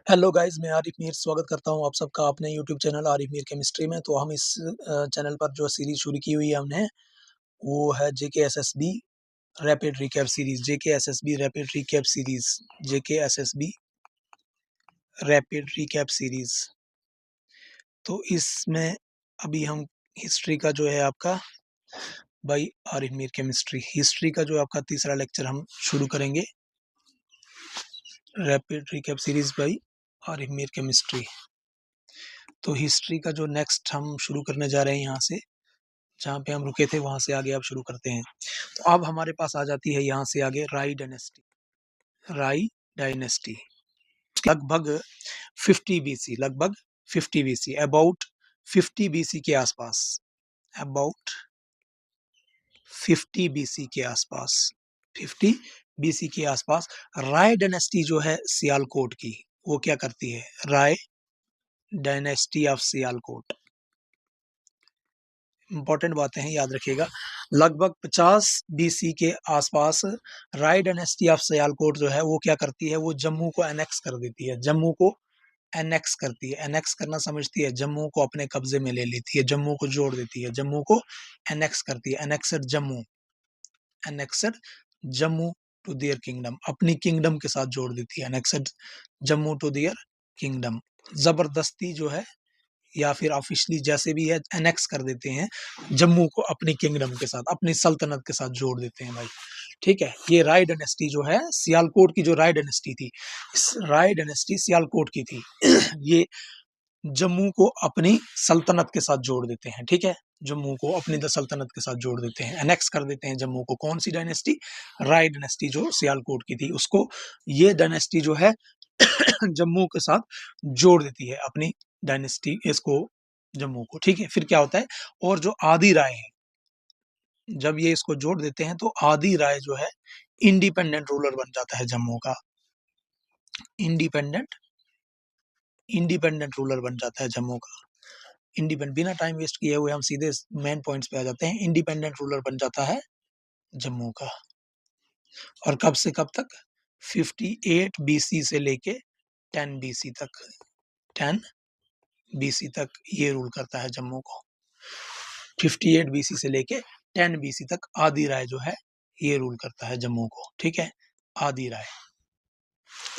Hello guys, मैं आरिफ मीर स्वागत करता हूँ आप सबका अपने YouTube channel Arif Mir chemistry में। तो हम इस चैनल पर जो सीरीज शुरू की हुई है हमने, वो है JKSSB rapid recap series. JKSSB rapid recap series JKSSB rapid recap series. तो इसमें अभी हम हिस्ट्री का जो है आपका by Arif Mir chemistry, history का जो आपका तीसरा लेक्चर हम शुरू करेंगे, rapid recap series by Arif Mir chemistry. तो हिस्ट्री का जो नेक्स्ट हम शुरू करने जा रहे हैं, यहाँ से जहाँ पे हम रुके थे वहां से आगे अब शुरू करते हैं। तो अब हमारे पास आ जाती है यहाँ से आगे राई डायनेस्टी। राई डायनेस्टी लगभग 50 बीसी, लगभग 50 बीसी, अबाउट 50 बीसी के आसपास, अबाउट 50 बीसी के आसपास, 50 बीसी के आसपास राय डायनेस्टी जो है सियालकोट की, वो क्या करती है? राय डायनेस्टी ऑफ सियालकोट। इंपॉर्टेंट बातें हैं, याद रखिएगा। लगभग 50 बीसी के आसपास राय डायनेस्टी ऑफ सियालकोट जो है वो क्या करती है? वो जम्मू को एनेक्स कर देती है, जम्मू को एनेक्स करती है। एनेक्स करना समझती है, जम्मू को अपने कब्जे में ले लेती है, जम्मू को जोड़ देती है, जम्मू को एनेक्स करती है। Annexed Jammu, annexed Jammu to their kingdom, अपनी किंगडम के साथ जोड़ देती है। Annexed Jammu to their kingdom, जबरदस्ती जो है या फिर ऑफिशियली जैसे भी है, एनेक्स कर देते हैं जम्मू को अपनी किंगडम के साथ, अपनी सल्तनत के साथ जोड़ देते हैं भाई। ठीक है, ये राय डायनेस्टी जो है सियालकोट की, जो राय डायनेस्टी थी, इस राय डायनेस्टी सियालकोट की थी ये जम्मू को अपनी सल्तनत के साथ जोड़ देते हैं। ठीक है, जम्मू को अपनी सल्तनत के साथ जोड़ देते हैं, एनेक्स कर देते हैं जम्मू को। कौन सी डायनेस्टी? राय डायनेस्टी जो सियालकोट की थी, उसको ये डायनेस्टी जो है जम्मू के साथ जोड़ देती है, अपनी डायनेस्टी इसको, जम्मू को। ठीक है, फिर क्या होता है? और जो आदि राय है, जब ये इसको जोड़ देते हैं तो आदि राय जो है इंडिपेंडेंट रूलर बन जाता है जम्मू का, इंडिपेंडेंट इंडिपेंडेंट रूलर बन जाता है जम्मू का। इंडिपेंडेंट, बिना टाइम वेस्ट किए हुए हम सीधे मेन पॉइंट्स पे आ जाते हैं। इंडिपेंडेंट रूलर बन जाता है जम्मू का। और कब से कब तक? 58 बीसी से लेके 10 बीसी तक, 10 बीसी तक ये रूल करता है जम्मू को। 58 बीसी से लेके 10 बीसी तक आदि राय जो है ये रूल करता है जम्मू को। ठीक है, आदि राय,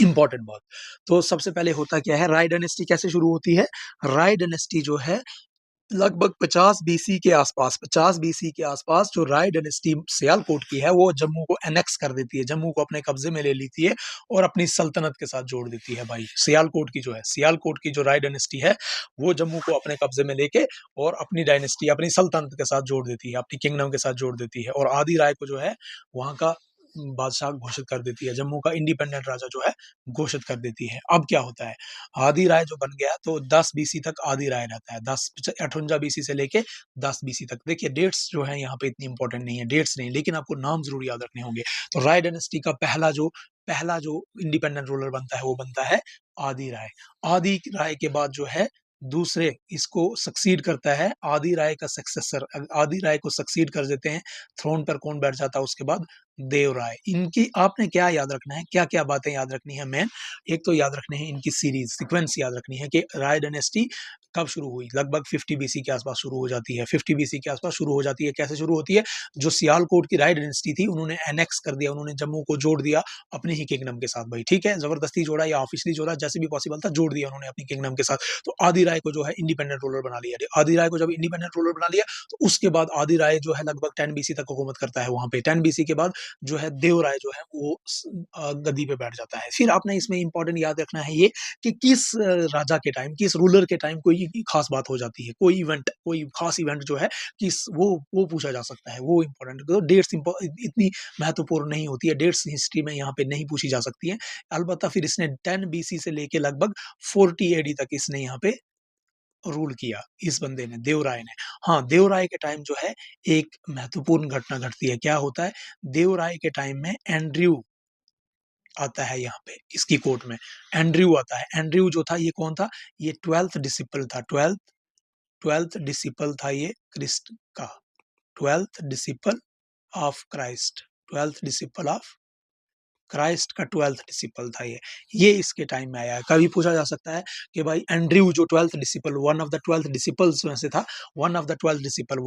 इंपॉर्टेंट बात। तो सबसे पहले होता क्या है, राय डायनेस्टी कैसे शुरू होती है? राय डायनेस्टी जो है लगभग 50 बीसी के आसपास, 50 बीसी के आसपास जो राय डायनेस्टी सियालकोट की है, वो जम्मू को एनेक्स कर देती है, जम्मू को अपने कब्जे में ले लेती है और अपनी सल्तनत के साथ जोड़ देती है भाई। सियालकोट की जो है, सियालकोट की जो राय डायनेस्टी है, वो जम्मू को अपने कब्जे में लेके और अपनी डायनेस्टी, अपनी सल्तनत के साथ जोड़ देती है, अपनी किंगडम के साथ जोड़ देती है, और आदि राय को जो है वहां का बादशाह घोषित कर देती है, जम्मू का इंडिपेंडेंट राजा जो है घोषित कर देती है। अब क्या होता है? आदि राय जो बन गया तो 10 बीसी तक आदि राय रहता है, 58 बीसी से लेके 10 बीसी तक। देखिए डेट्स जो है यहाँ पे इतनी इंपॉर्टेंट नहीं है, डेट्स नहीं, लेकिन आपको नाम जरूर याद रखने होंगे। तो राय डायनेस्टी का पहला जो इंडिपेंडेंट रूलर बनता है वो बनता है आदि राय। आदि राय के बाद जो है दूसरे इसको सक्सीड करता है, आदि राय का सक्सेसर, आदि राय को सक्सीड कर देते हैं थ्रोन पर। कौन बैठ जाता है उसके बाद? देव राय। इनकी आपने क्या याद रखना है, क्या क्या बातें याद रखनी है? मेन एक तो याद रखने हैं इनकी सीरीज, सीक्वेंस याद रखनी है कि राय डायनेस्टी कब शुरू हुई। लगभग 50 बीसी के आसपास शुरू हो जाती है, 50 बीसी के आसपास शुरू हो जाती है। कैसे शुरू होती है? जो सियालकोट की राय डायनेस्टी थी, उन्होंने एनेक्स कर दिया, उन्होंने जम्मू को जोड़ दिया अपनी ही किंगडम के साथ भाई। ठीक है, जबरदस्ती जोड़ा या ऑफिशियली जोड़ा, जैसे भी पॉसिबल था, जोड़ दिया उन्होंने अपनी किंगडम के साथ। तो आदि राय को जो है इंडिपेंडेंट रूलर बना लिया। आदि राय को जब इंडिपेंडेंट रूलर बना लिया तो उसके बाद आदि राय जो है लगभग 10 बीसी तक हुकूमत करता है वहां पे। 10 बीसी के बाद जो है देव राय जो है वो गद्दी पे बैठ जाता है। फिर आपने इसमें इंपॉर्टेंट याद रखना है ये कि किस राजा के टाइम, किस रूलर के टाइम कोई खास बात हो जाती है, कोई इवेंट, कोई खास इवेंट जो है किस, वो पूछा जा सकता है, वो इंपॉर्टेंट। तो डेट्स इतनी महत्वपूर्ण नहीं होती है, डेट्स हिस्ट्री में यहाँ पे नहीं पूछी जा सकती है। अलबत्ता फिर इसने 10 बीसी से लेके लगभग 40 एडी तक इसने यहाँ पे रूल किया, इस बंदे ने, देवराय ने। हाँ, देवराय के टाइम जो है एक महत्वपूर्ण घटना घटती है। क्या होता है? देवराय के टाइम में एंड्रयू आता है यहाँ पे इसकी कोर्ट में, एंड्रयू आता है। एंड्रयू जो था ये कौन था? ये 12th डिसिपल था, 12th डिसिपल था ये क्रिस्ट का, 12th disciple of Christ, 12th disciple of Christ का 12th डिसिपल था ये इसके टाइम में आया है। कभी पूछा जा सकता है कि भाई एंड्रयू जो 12th disciple, one of the 12th disciples में से था, one of the 12 disciple,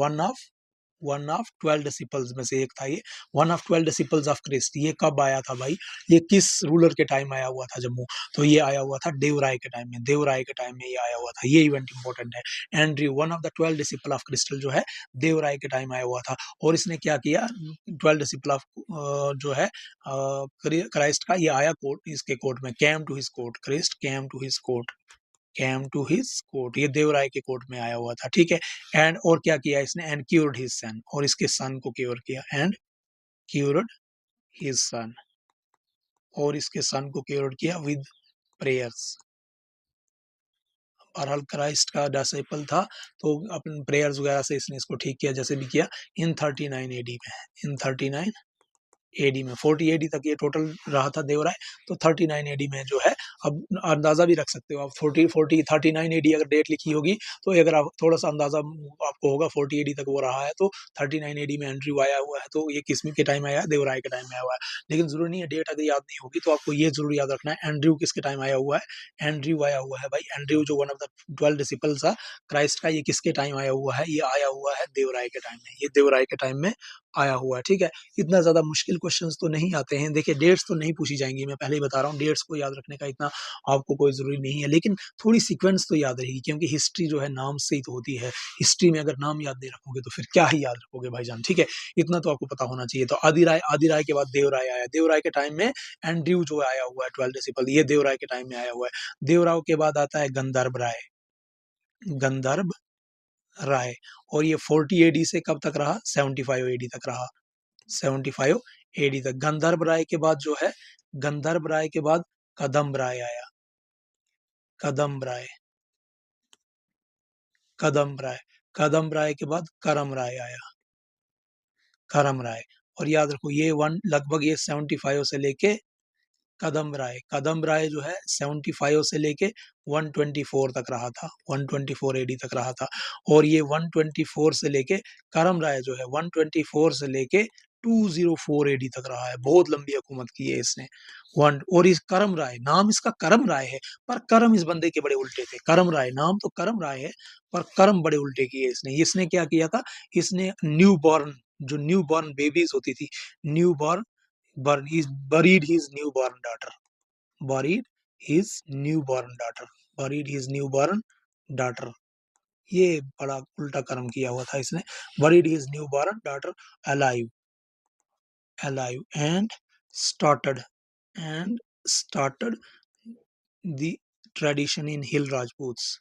one of 12 disciples में से एक था ये, one of 12 disciples of Christ. ये कब आया था भाई, ये किस रूलर के टाइम आया हुआ था जम्मू, तो ये आया हुआ था देवराय के टाइम में, देवराय के टाइम में ये आया हुआ था। ये इवेंट इंपॉर्टेंट है। Andrew one of the 12 disciple of crystal जो है देवराय के टाइम आया हुआ था, और इसने क्या किया, 12 डिसिपल ऑफ जो है क्राइस्ट का, ये आया कोर्ट, इसके कोर्ट में, came to his court, Christ came to his court, came to his court, ये देवराय के कोर्ट में आया हुआ था, ठीक है। एंड और क्या किया इसने, एंड क्यूर्ड हिज सन, और इसके सन को क्योर किया, एंड क्यूर्ड हिज सन, और इसके सन को क्योर किया विद प्रेयर्स। बहरहाल क्राइस्ट का डिसिपल था, तो अपन प्रेयर्स वगैरह से इसने इसको ठीक किया, जैसे भी किया, इन 39 एडी में, इन 39 एडी में, 40 एडी तक ये टोटल रहा था देवराय, तो 39 एडी में जो है, अब अंदाजा भी रख सकते हो आप, 39 एडी अगर डेट लिखी होगी, तो अगर आप थोड़ा सा अंदाजा आपको होगा, 40 एडी तक वो रहा है, तो 39 एडी में एंड्रयू आया हुआ है, तो ये किसमी के टाइम आया है, देवराय के टाइम में आया हुआ है। लेकिन जरूरी नहीं है डेट अगर याद नहीं होगी, तो आपको ये जरूर याद रखना है, एंड्रयू किसके टाइम आया हुआ है, एंड्रयू आया हुआ है भाई, एंड्रयू जो वन ऑफ द 12 डिसिपल्स था क्राइस्ट का, ये किसके टाइम आया हुआ है, ये आया हुआ है देवराय के टाइम में, ये देवराय के टाइम में आया हुआ है, ठीक है। इतना ज्यादा मुश्किल क्वेश्चंस तो नहीं आते हैं, देखिए डेट्स तो नहीं पूछी जाएंगी, मैं पहले ही बता रहा हूँ, डेट्स को याद रखने का इतना आपको कोई जरूरी नहीं है, लेकिन थोड़ी सीक्वेंस तो याद रहेगी, क्योंकि हिस्ट्री जो है नाम से ही तो होती है, हिस्ट्री में अगर नाम याद नहीं रखोगे तो फिर क्या ही याद रखोगे भाईजान, ठीक है। इतना तो आपको पता होना चाहिए। तो आदिराय के बाद देवराय आया, देवराय के टाइम में एंड्रयू जो आया हुआ है 12 डिसिपल, ये देवराय के टाइम में आया हुआ है। देवराव के बाद आता है गंधर्व राय, गंधर्व राय, और ये 40 एडी से कब तक रहा, 75 एडी तक रहा, 75 एडी तक। गंधर्व राय के बाद जो है, गंधर्व राय के बाद कदम्ब राय आया, कदम्ब राय, कदम्ब राय, कदम्ब राय के बाद करम राय आया, करम राय। और याद रखो ये वन लगभग ये 75 से लेके कदम्ब राय, कदम्ब राय जो है 75 से लेके 124 तक रहा था, 124 एडी तक रहा था। और ये 124 से लेके करम राय जो है 124 से लेके 204 एडी तक रहा है, बहुत लंबी हुकूमत की है इसने। वन, और इस करम राय, नाम इसका करम राय है, पर कर्म इस बंदे के बड़े उल्टे थे। करम राय नाम तो करम राय है, पर कर्म बड़े उल्टे किए इसने। इसने क्या किया था, इसने न्यू बॉर्न, जो न्यू बॉर्न बेबीज होती थी, new born, buried his newborn daughter, buried his newborn daughter, buried his newborn daughter, ये बड़ा उल्टा कर्म किया हुआ था इसने। buried his newborn daughter alive, alive and started, and started the tradition in hill rajputs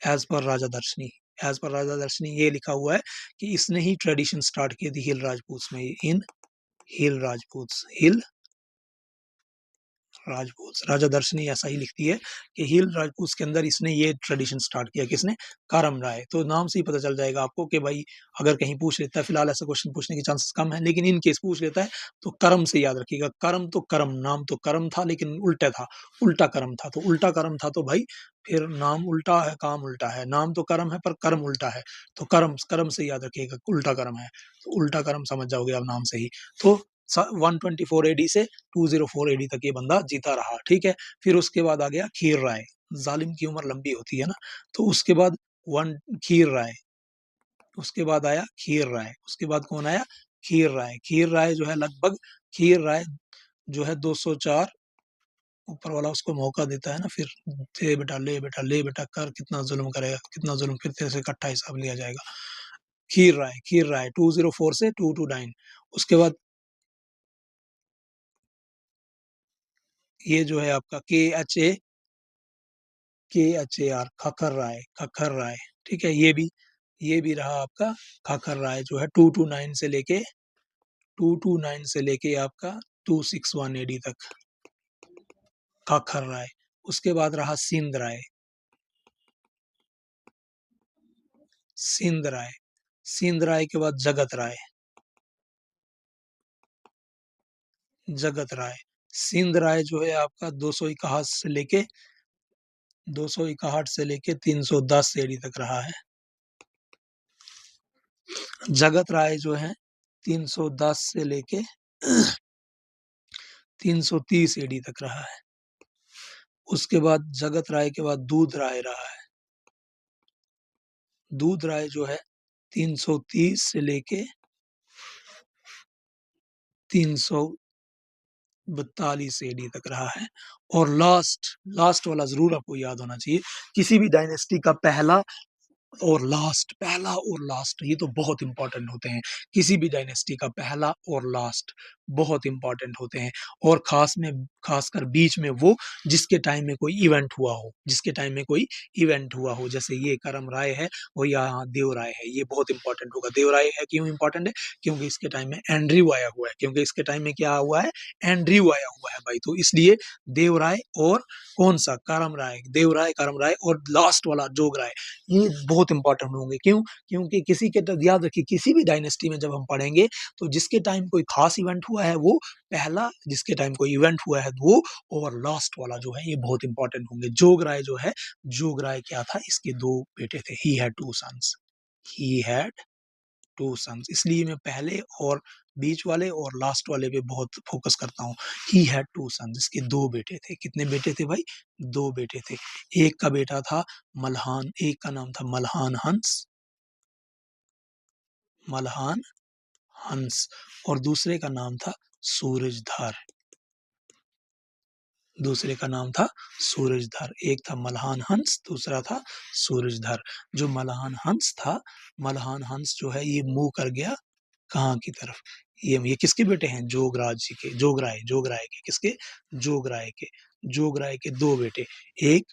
as per राजा दर्शनी, as per राजा दर्शनी ये लिखा हुआ है कि इसने ही ट्रेडिशन स्टार्ट की थी हिल राजपूत में, इन हिल राजपूत, हिल राजपूत, राजा दर्शनी ऐसा ही लिखती है कि हिल राजपूत के अंदर इसने ये ट्रेडिशन स्टार्ट किया, किसने, करम राय। तो नाम से ही पता चल जाएगा आपको कि भाई अगर कहीं पूछ लेता है, फिलहाल ऐसा क्वेश्चन पूछने के चांसेस कम है, लेकिन इन केस पूछ लेता है तो करम से याद रखिएगा। करम तो करम, नाम तो करम था लेकिन उल्टा था, उल्टा करम था, तो उल्टा करम था तो भाई फिर नाम उल्टा है, काम उल्टा है, नाम तो करम है पर कर्म उल्टा है, तो करम, करम से याद रखिएगा, उल्टा करम है, तो उल्टा करम समझ जाओगे आप नाम से ही। तो 124 एडी से 204 एडी तक ये बंदा जीता रहा, ठीक है। फिर उसके बाद आ गया खीर राय, जालिम की उम्र लंबी होती है ना, तो उसके बाद वन खीर राय, उसके बाद आया खीर राय, उसके बाद कौन आया, खीर राय। खीर राय जो है लगभग, खीर राय जो है 204, ऊपर वाला उसको मौका देता है ना, फिर ले बेटा, ले बेटा, ले बेटा कर, कितना जुल्म करेगा, कितना जुल्म, फिर तेरे से इकट्ठा हिसाब लिया जाएगा। खीर राय, खीर राय 204 से 229। उसके बाद ये जो है आपका KHAR, खखर राय, खखर राय, ठीक है। ये भी रहा आपका खखर राय जो है 229 से लेके आपका 261 एडी तक, खखर राय। उसके बाद रहा सिंध राय, सिंध राय, सिंध राय के बाद जगत राय, जगत राय। सिंध राय जो है आपका 261 से लेके 310 एडी तक रहा है। जगत राय जो है 310 से लेके 330 एडी तक रहा है। उसके बाद जगत राय के बाद दूध राय रहा है। दूध राय जो है 330 से लेके 342 एडी तक रहा है। और लास्ट वाला जरूर आपको याद होना चाहिए, किसी भी डायनेस्टी का पहला और लास्ट ये तो बहुत इंपॉर्टेंट होते हैं। किसी भी डायनेस्टी का पहला और लास्ट बहुत इंपॉर्टेंट होते हैं। और खासकर बीच में वो जिसके टाइम में कोई इवेंट हुआ हो, जैसे ये करम राय है और यहाँ देव राय है, ये बहुत इंपॉर्टेंट होगा। देव राय है क्यों इंपॉर्टेंट है? क्योंकि इसके टाइम में एंड्रयू आया हुआ है, भाई, तो इसलिए देव राय और कौन सा करम राय और लास्ट वाला जोग राय, ये बहुत इंपॉर्टेंट होंगे। क्यों? क्योंकि याद रखिए, किसी भी डायनेस्टी में जब हम पढ़ेंगे तो जिसके टाइम कोई खास इवेंट हुआ है वो पहला, जिसके टाइम कोई इवेंट हुआ है वो, और लास्ट वाला जो है ये बहुत इंपॉर्टेंट होंगे। जोग राय क्या था? इसके दो बेटे थे। ही हैड टू सन्स, इसलिए मैं पहले और बीच वाले और लास्ट वाले पे बहुत फोकस करता हूँ। ही हैड टू सन्स, इसके दो बेटे थे। कितने बेटे थे भाई? दो बेटे थे। एक का बेटा था मल्हान, एक का नाम था मल्हान हंस और दूसरे का नाम था सूरजधर। एक था मल्हान हंस, दूसरा था सूरजधर। जो मल्हान हंस जो है ये मूव कर गया कहाँ की तरफ? ये किसके बेटे हैं? जोगराज जी के, जोगराय के। किसके? जोगराय के दो बेटे, एक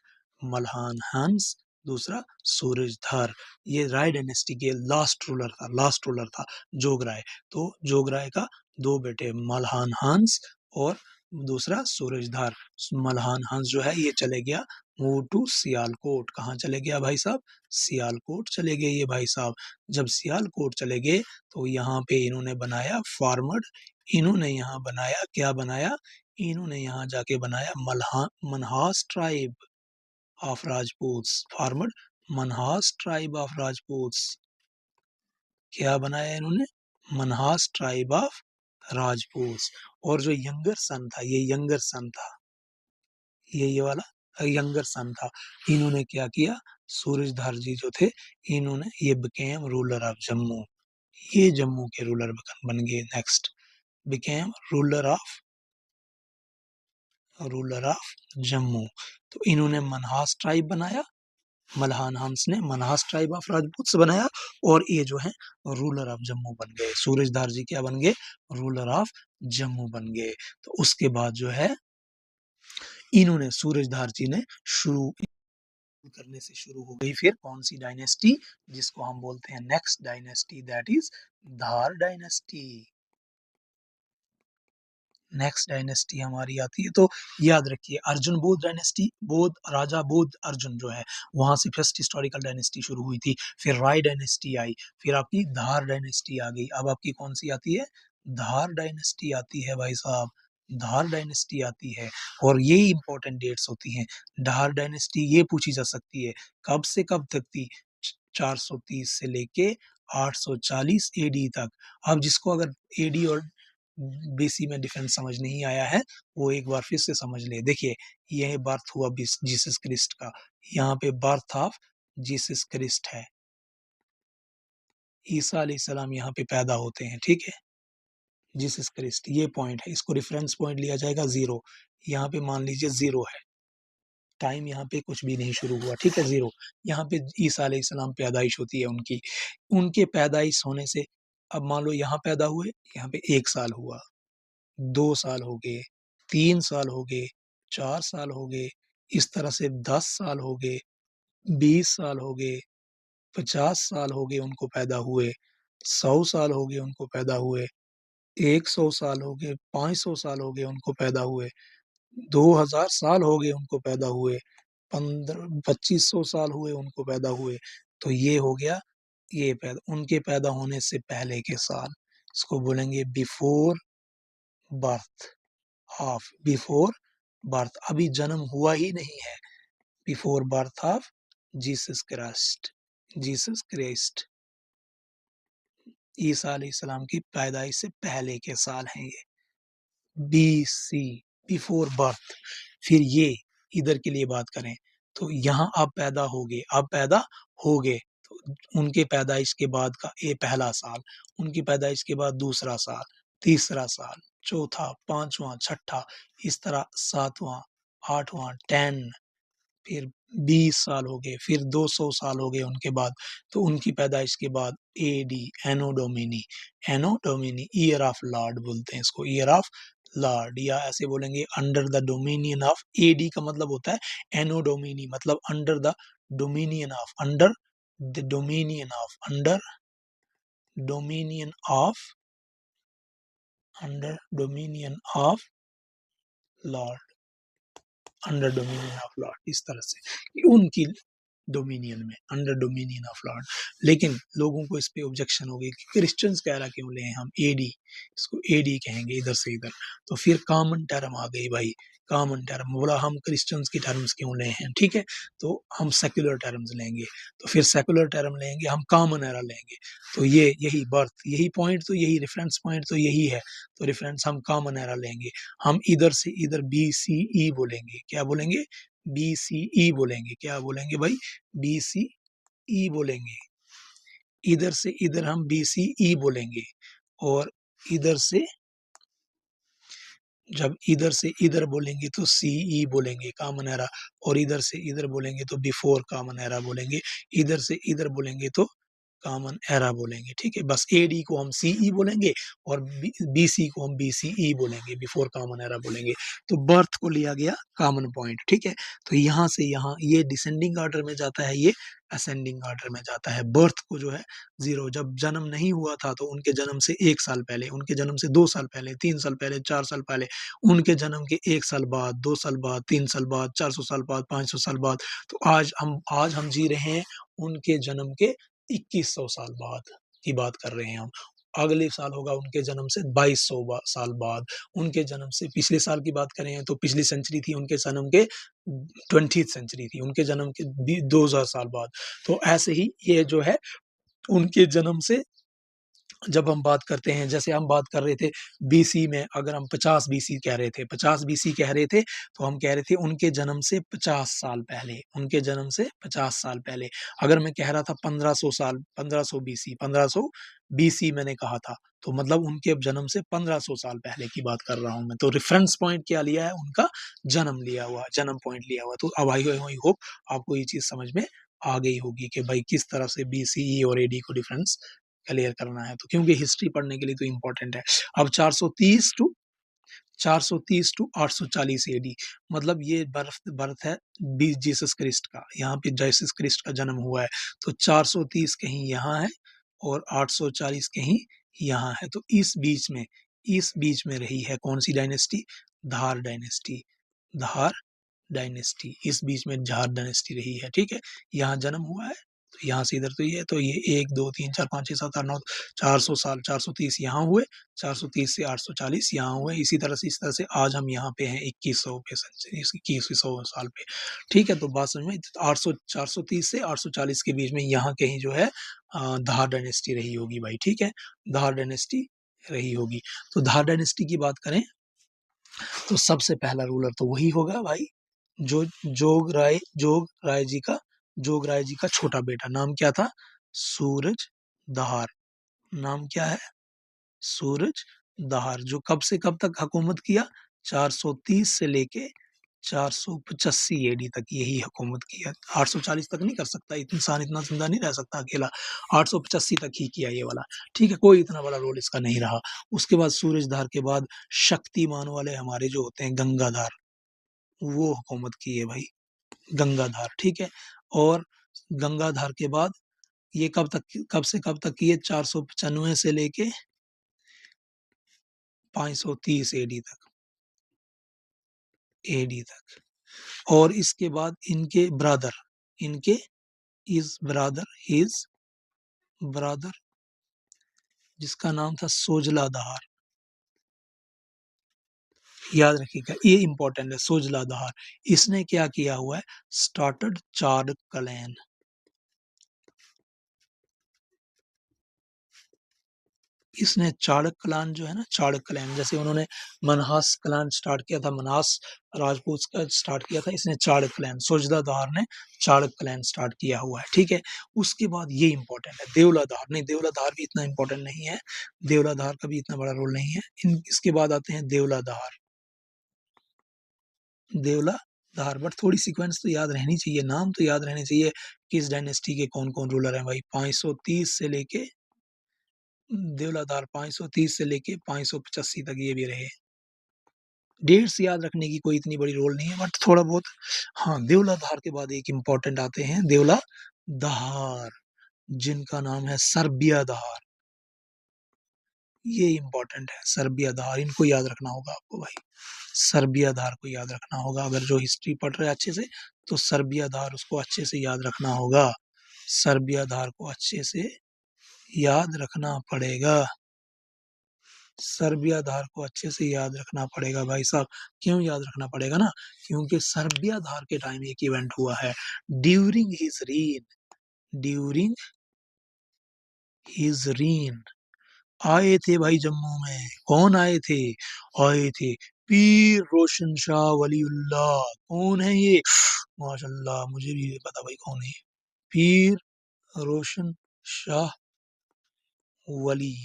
मल्हान हंस, दूसरा सूरजधर। ये राय डायनेस्टी के लास्ट रूलर था जोगराय। तो जोगराय का दो बेटे मल्हान हंस और दूसरा सूरजधर। मल्हान हंस जो है ये चले गया मूव टू सियालकोट। कहाँ चले गया भाई साहब? सियालकोट चले गए ये भाई साहब। जब सियालकोट चले गए तो यहाँ पे इन्होंने बनाया फार्मड, इन्होंने यहाँ बनाया क्या बनाया? इन्होंने यहाँ जाके बनाया Manhas tribe of Rajputs. Formed Manhas tribe of Rajputs. क्या बनाया इन्होंने? Manhas tribe of Rajputs. और जो यंगर सन था, ये वाला यंगर सन था, इन्होंने क्या किया? सूरजधर जी जो थे, इन्होंने ये बिकेम रूलर ऑफ जम्मू। ये जम्मू के रूलर बन गए। Next became ruler of Jammu. तो इन्होंने मनहास ट्राइब बनाया, मल्हान हंस ने मनहास ट्राइब ऑफ राजपूत बनाया और ये जो है रूलर ऑफ जम्मू बन गए। सूरजधर जी क्या बन गए? रूलर ऑफ जम्मू बन गए। तो उसके बाद जो है इन्होंने सूरजधर जी ने शुरू हो गई फिर कौन सी डायनेस्टी? जिसको हम बोलते हैं next dynasty, that is Dhar dynasty. Next dynasty हमारी आती है। तो याद रखिए, अर्जुन बोध डायनेस्टी, राजा बोध अर्जुन जो है, वहां से फर्स्ट हिस्टोरिकल डायनेस्टी शुरू हुई थी। फिर राय डायनेस्टी आई, फिर आपकी धार डायनेस्टी आ गई। अब आपकी कौन सी आती है? धार डायनेस्टी आती है भाई साहब, धार डायनेस्टी आती है। और ये इंपॉर्टेंट डेट्स होती हैं। धार डायनेस्टी ये पूछी जा सकती है कब से कब तक थी? 430 से लेके 840 एडी तक। अब जिसको अगर एडी और बीसी में डिफरेंस समझ नहीं आया है, वो एक बार फिर से समझ ले। देखिए, यह बर्थ हुआ जीसस क्रिस्ट का, यहाँ पे बर्थ ऑफ जीसस क्रिस्ट है। ईसा अलैहिस्सलाम यहाँ पे पैदा होते हैं, ठीक है। जीसस क्रिस्ट ये पॉइंट है, इसको रेफरेंस पॉइंट लिया जाएगा 0। यहाँ पे मान लीजिए 0 है, टाइम यहाँ पे कुछ भी नहीं शुरू हुआ, ठीक है, 0। यहाँ पे ईसा अलैहिस्सलाम पैदाइश होती है उनकी। उनके पैदाइश होने से अब मान लो यहाँ पैदा हुए, यहाँ पे 1 साल हुआ, 2 साल हो गए, 3 साल हो गए, 4 साल हो गए, इस तरह से 10 साल हो गए, 20 साल हो गए, 50 साल हो गए उनको पैदा हुए, 100 साल हो गए उनको पैदा हुए, 100 साल हो गए, 500 साल हो गए उनको पैदा हुए, 2000 साल हो गए उनको पैदा हुए, 2500 साल हुए उनको पैदा हुए। तो ये हो गया, ये उनके पैदा होने से पहले के साल, इसको बोलेंगे बिफोर बर्थ। अभी जन्म हुआ ही नहीं है। Before birth of Jesus Christ, ईसा अलैहिस्सलाम की पैदाइश से पहले के साल हैं ये। BC, before birth. फिर ये इधर के लिए बात करें तो यहाँ आप पैदा हो गए तो उनके पैदाइश के बाद का ये पहला साल, उनकी पैदाइश के बाद दूसरा साल, तीसरा साल, चौथा, पांचवा, छठा, इस तरह सातवां, आठवां, 10, फिर 20 साल हो गए, फिर 200 साल हो गए उनके बाद, तो उनकी पैदाइश के बाद AD, Anno Domini, year of Lord बोलते हैं इसको, ईयर ऑफ लॉर्ड, या ऐसे बोलेंगे under the dominion of. AD का मतलब होता है एनो डोमिनी, मतलब under the dominion of, under the dominion of, under dominion of, under dominion of Lord, under dominion of Lord, इस तरह से कि उनकी डोमिनियन में, अंडर डोमिनियन ऑफ लॉर्ड। लेकिन लोगों को इस पे ऑब्जेक्शन हो गई कि क्रिश्चियंस कह रहा क्यों ले हम एडी, इसको एडी कहेंगे इधर से इधर। तो फिर कॉमन टर्म आ गई भाई, कॉमन टर्म बोला हम क्रिश्चियंस की टर्म्स क्यों ले हैं, ठीक है, तो हम सेक्युलर टर्म्स लेंगे, तो फिर सेक्युलर टर्म लेंगे हम, कॉमन एरा लेंगे, तो ये यही बर्थ, यही पॉइंट, तो यही रेफरेंस पॉइंट तो यही है, तो रेफरेंस हम कॉमन एरा लेंगे। हम इधर से इधर BCE बोलेंगे, क्या बोलेंगे, BCE बोलेंगे, क्या बोलेंगे भाई, BCE बोलेंगे, इधर से इधर हम BCE बोलेंगे, और इधर से जब इधर से इधर बोलेंगे तो CE बोलेंगे, कॉमन एरा, और इधर से इधर बोलेंगे तो बिफोर कॉमन एरा बोलेंगे, इधर से इधर बोलेंगे तो कॉमन एरा बोलेंगे, ठीक है। बस AD को हम CE बोलेंगे और BC को हम BCE बोलेंगे, बिफोर कॉमन एरा बोलेंगे। तो बर्थ को लिया गया कॉमन पॉइंट, ठीक है। तो यहाँ से यहाँ ये डिसेंडिंग ऑर्डर में जाता है, ये असेंडिंग ऑर्डर में जाता है। बर्थ को जो है 0, जब जन्म नहीं हुआ था तो उनके जन्म से 1 साल पहले, उनके जन्म से 2 साल पहले, 3 साल पहले, 4 साल पहले, उनके जन्म के 1 साल बाद, 2 साल बाद, 3 साल बाद, 400 साल बाद, 500 साल बाद, तो आज हम जी रहे हैं उनके जन्म के 2100 साल बाद की बात कर रहे हैं हम। अगले साल होगा उनके जन्म से 2200 साल बाद, उनके जन्म से पिछले साल की बात करें तो पिछली सेंचुरी थी, उनके जन्म के 20th सेंचुरी थी, उनके जन्म के 2000 साल बाद। तो ऐसे ही ये जो है उनके जन्म से जब हम बात करते हैं, जैसे हम बात कर रहे थे BC में, अगर हम 50 BC कह रहे थे, 50 BC कह रहे थे, तो हम कह रहे थे उनके जन्म से 50 साल पहले, उनके जन्म से 50 साल पहले। अगर मैं कह रहा था 1500 साल, 1500 BC, 1500 BC मैंने कहा था, तो मतलब उनके जन्म से 1500 साल पहले की बात कर रहा हूँ मैं। तो रेफरेंस पॉइंट क्या लिया है, उनका जन्म लिया हुआ, जन्म पॉइंट लिया हुआ। तो अब आई होप आपको ये चीज समझ में आ गई होगी कि भाई किस तरह से BCE और AD को डिफरेंस क्लियर करना है, तो क्योंकि हिस्ट्री पढ़ने के लिए तो इम्पोर्टेंट है। अब 430 टू 840 AD, मतलब ये बर्थ है जीसस क्रिस्ट का, यहाँ पे जीसस क्रिस्ट का जन्म हुआ है। तो 430 कहीं यहाँ है और 840 कहीं यहाँ है। तो इस बीच में रही है कौन सी डायनेस्टी, धार डायनेस्टी, धार डायनेस्टी, इस बीच में झार डायनेस्टी रही है, ठीक है। यहाँ जन्म हुआ है, तो यहाँ से इधर तो ये 1 2 3 4 5 6 7 8 9 400 साल, 430 यहाँ हुए, 430 से 840 यहाँ हुए। इसी तरह से आज हम यहाँ पे हैं 2100 पे, 2100 साल पे, ठीक है। तो बात समझ में, 430 से 840 के बीच में यहाँ कहीं जो है धार डायनेस्टी रही होगी भाई, ठीक है, धार डायनेस्टी रही होगी। तो धार डायनेस्टी की बात करें तो सबसे पहला रूलर तो वही होगा भाई, जो जोग राय जी का छोटा बेटा, नाम क्या था, सूरज दहार, नाम क्या है, सूरज दहार, जो कब से कब तक हुकूमत किया, 430 से लेके 485 AD तक यही हुकूमत किया। 840 तक नहीं कर सकता, इंसान इतना जिंदा नहीं रह सकता अकेला, 885 तक ही किया ये वाला, ठीक है। कोई इतना बड़ा रोल इसका नहीं रहा। उसके बाद सूरजधार के बाद शक्तिमान वाले हमारे जो होते हैं गंगाधार, वो हुकूमत की है भाई, गंगाधार, ठीक है। और गंगाधार के बाद ये कब से कब तक की है, 495 से लेके 530 AD तक। और इसके बाद इनके हिज ब्रदर जिसका नाम था सोजला दहार, याद रखिएगा ये इंपॉर्टेंट है, सोजला दहार। इसने क्या किया हुआ है, स्टार्टेड चार क्लैन, इसने चाणक्य क्लान जो है ना, चाणक्य क्लैन, जैसे उन्होंने मनहास क्लान स्टार्ट किया था, मनहास राजपूत का स्टार्ट किया था, इसने चाणक्य क्लैन, सोजदाधार ने चाणक्य क्लैन स्टार्ट किया हुआ है, ठीक है। उसके बाद ये इंपॉर्टेंट है देवलाधार, नहीं देवलाधार भी इतना इंपॉर्टेंट नहीं है, देवलाधार का भी इतना बड़ा रोल नहीं है। इसके बाद आते हैं देवलाधार, देवलाधार, बट थोड़ी सीक्वेंस तो याद रहनी चाहिए, नाम तो याद रहने चाहिए, किस डायनेस्टी के कौन कौन रूलर हैं भाई। 530 से लेके देवलाधार 530 से लेके 585 तक ये भी रहे। डेट्स याद रखने की कोई इतनी बड़ी रोल नहीं है, बट थोड़ा बहुत। हाँ, देवलाधार के बाद एक इम्पोर्टेंट आते हैं देवलाधार, जिनका नाम है सर्बियाधार। ये इम्पोर्टेंट है सर्बियाधार, इनको याद रखना होगा आपको भाई, सर्बियाधार को याद रखना होगा। अगर जो हिस्ट्री पढ़ रहे हैं अच्छे से, तो सर्बियाधार उसको अच्छे से याद रखना होगा, सर्बियाधार को अच्छे से याद रखना पड़ेगा, सर्बियाधार को अच्छे से याद रखना पड़ेगा भाई साहब। क्यों याद रखना पड़ेगा ना, क्योंकि सर्बियाधार के टाइम एक इवेंट हुआ है, during his reign, during his reign आए थे भाई जम्मू में, कौन आए थे, आए थे पीर रोशन शाह वलीउल्लाह। कौन है ये, माशाल्लाह मुझे भी पता भाई कौन है, पीर रोशन शाह वली,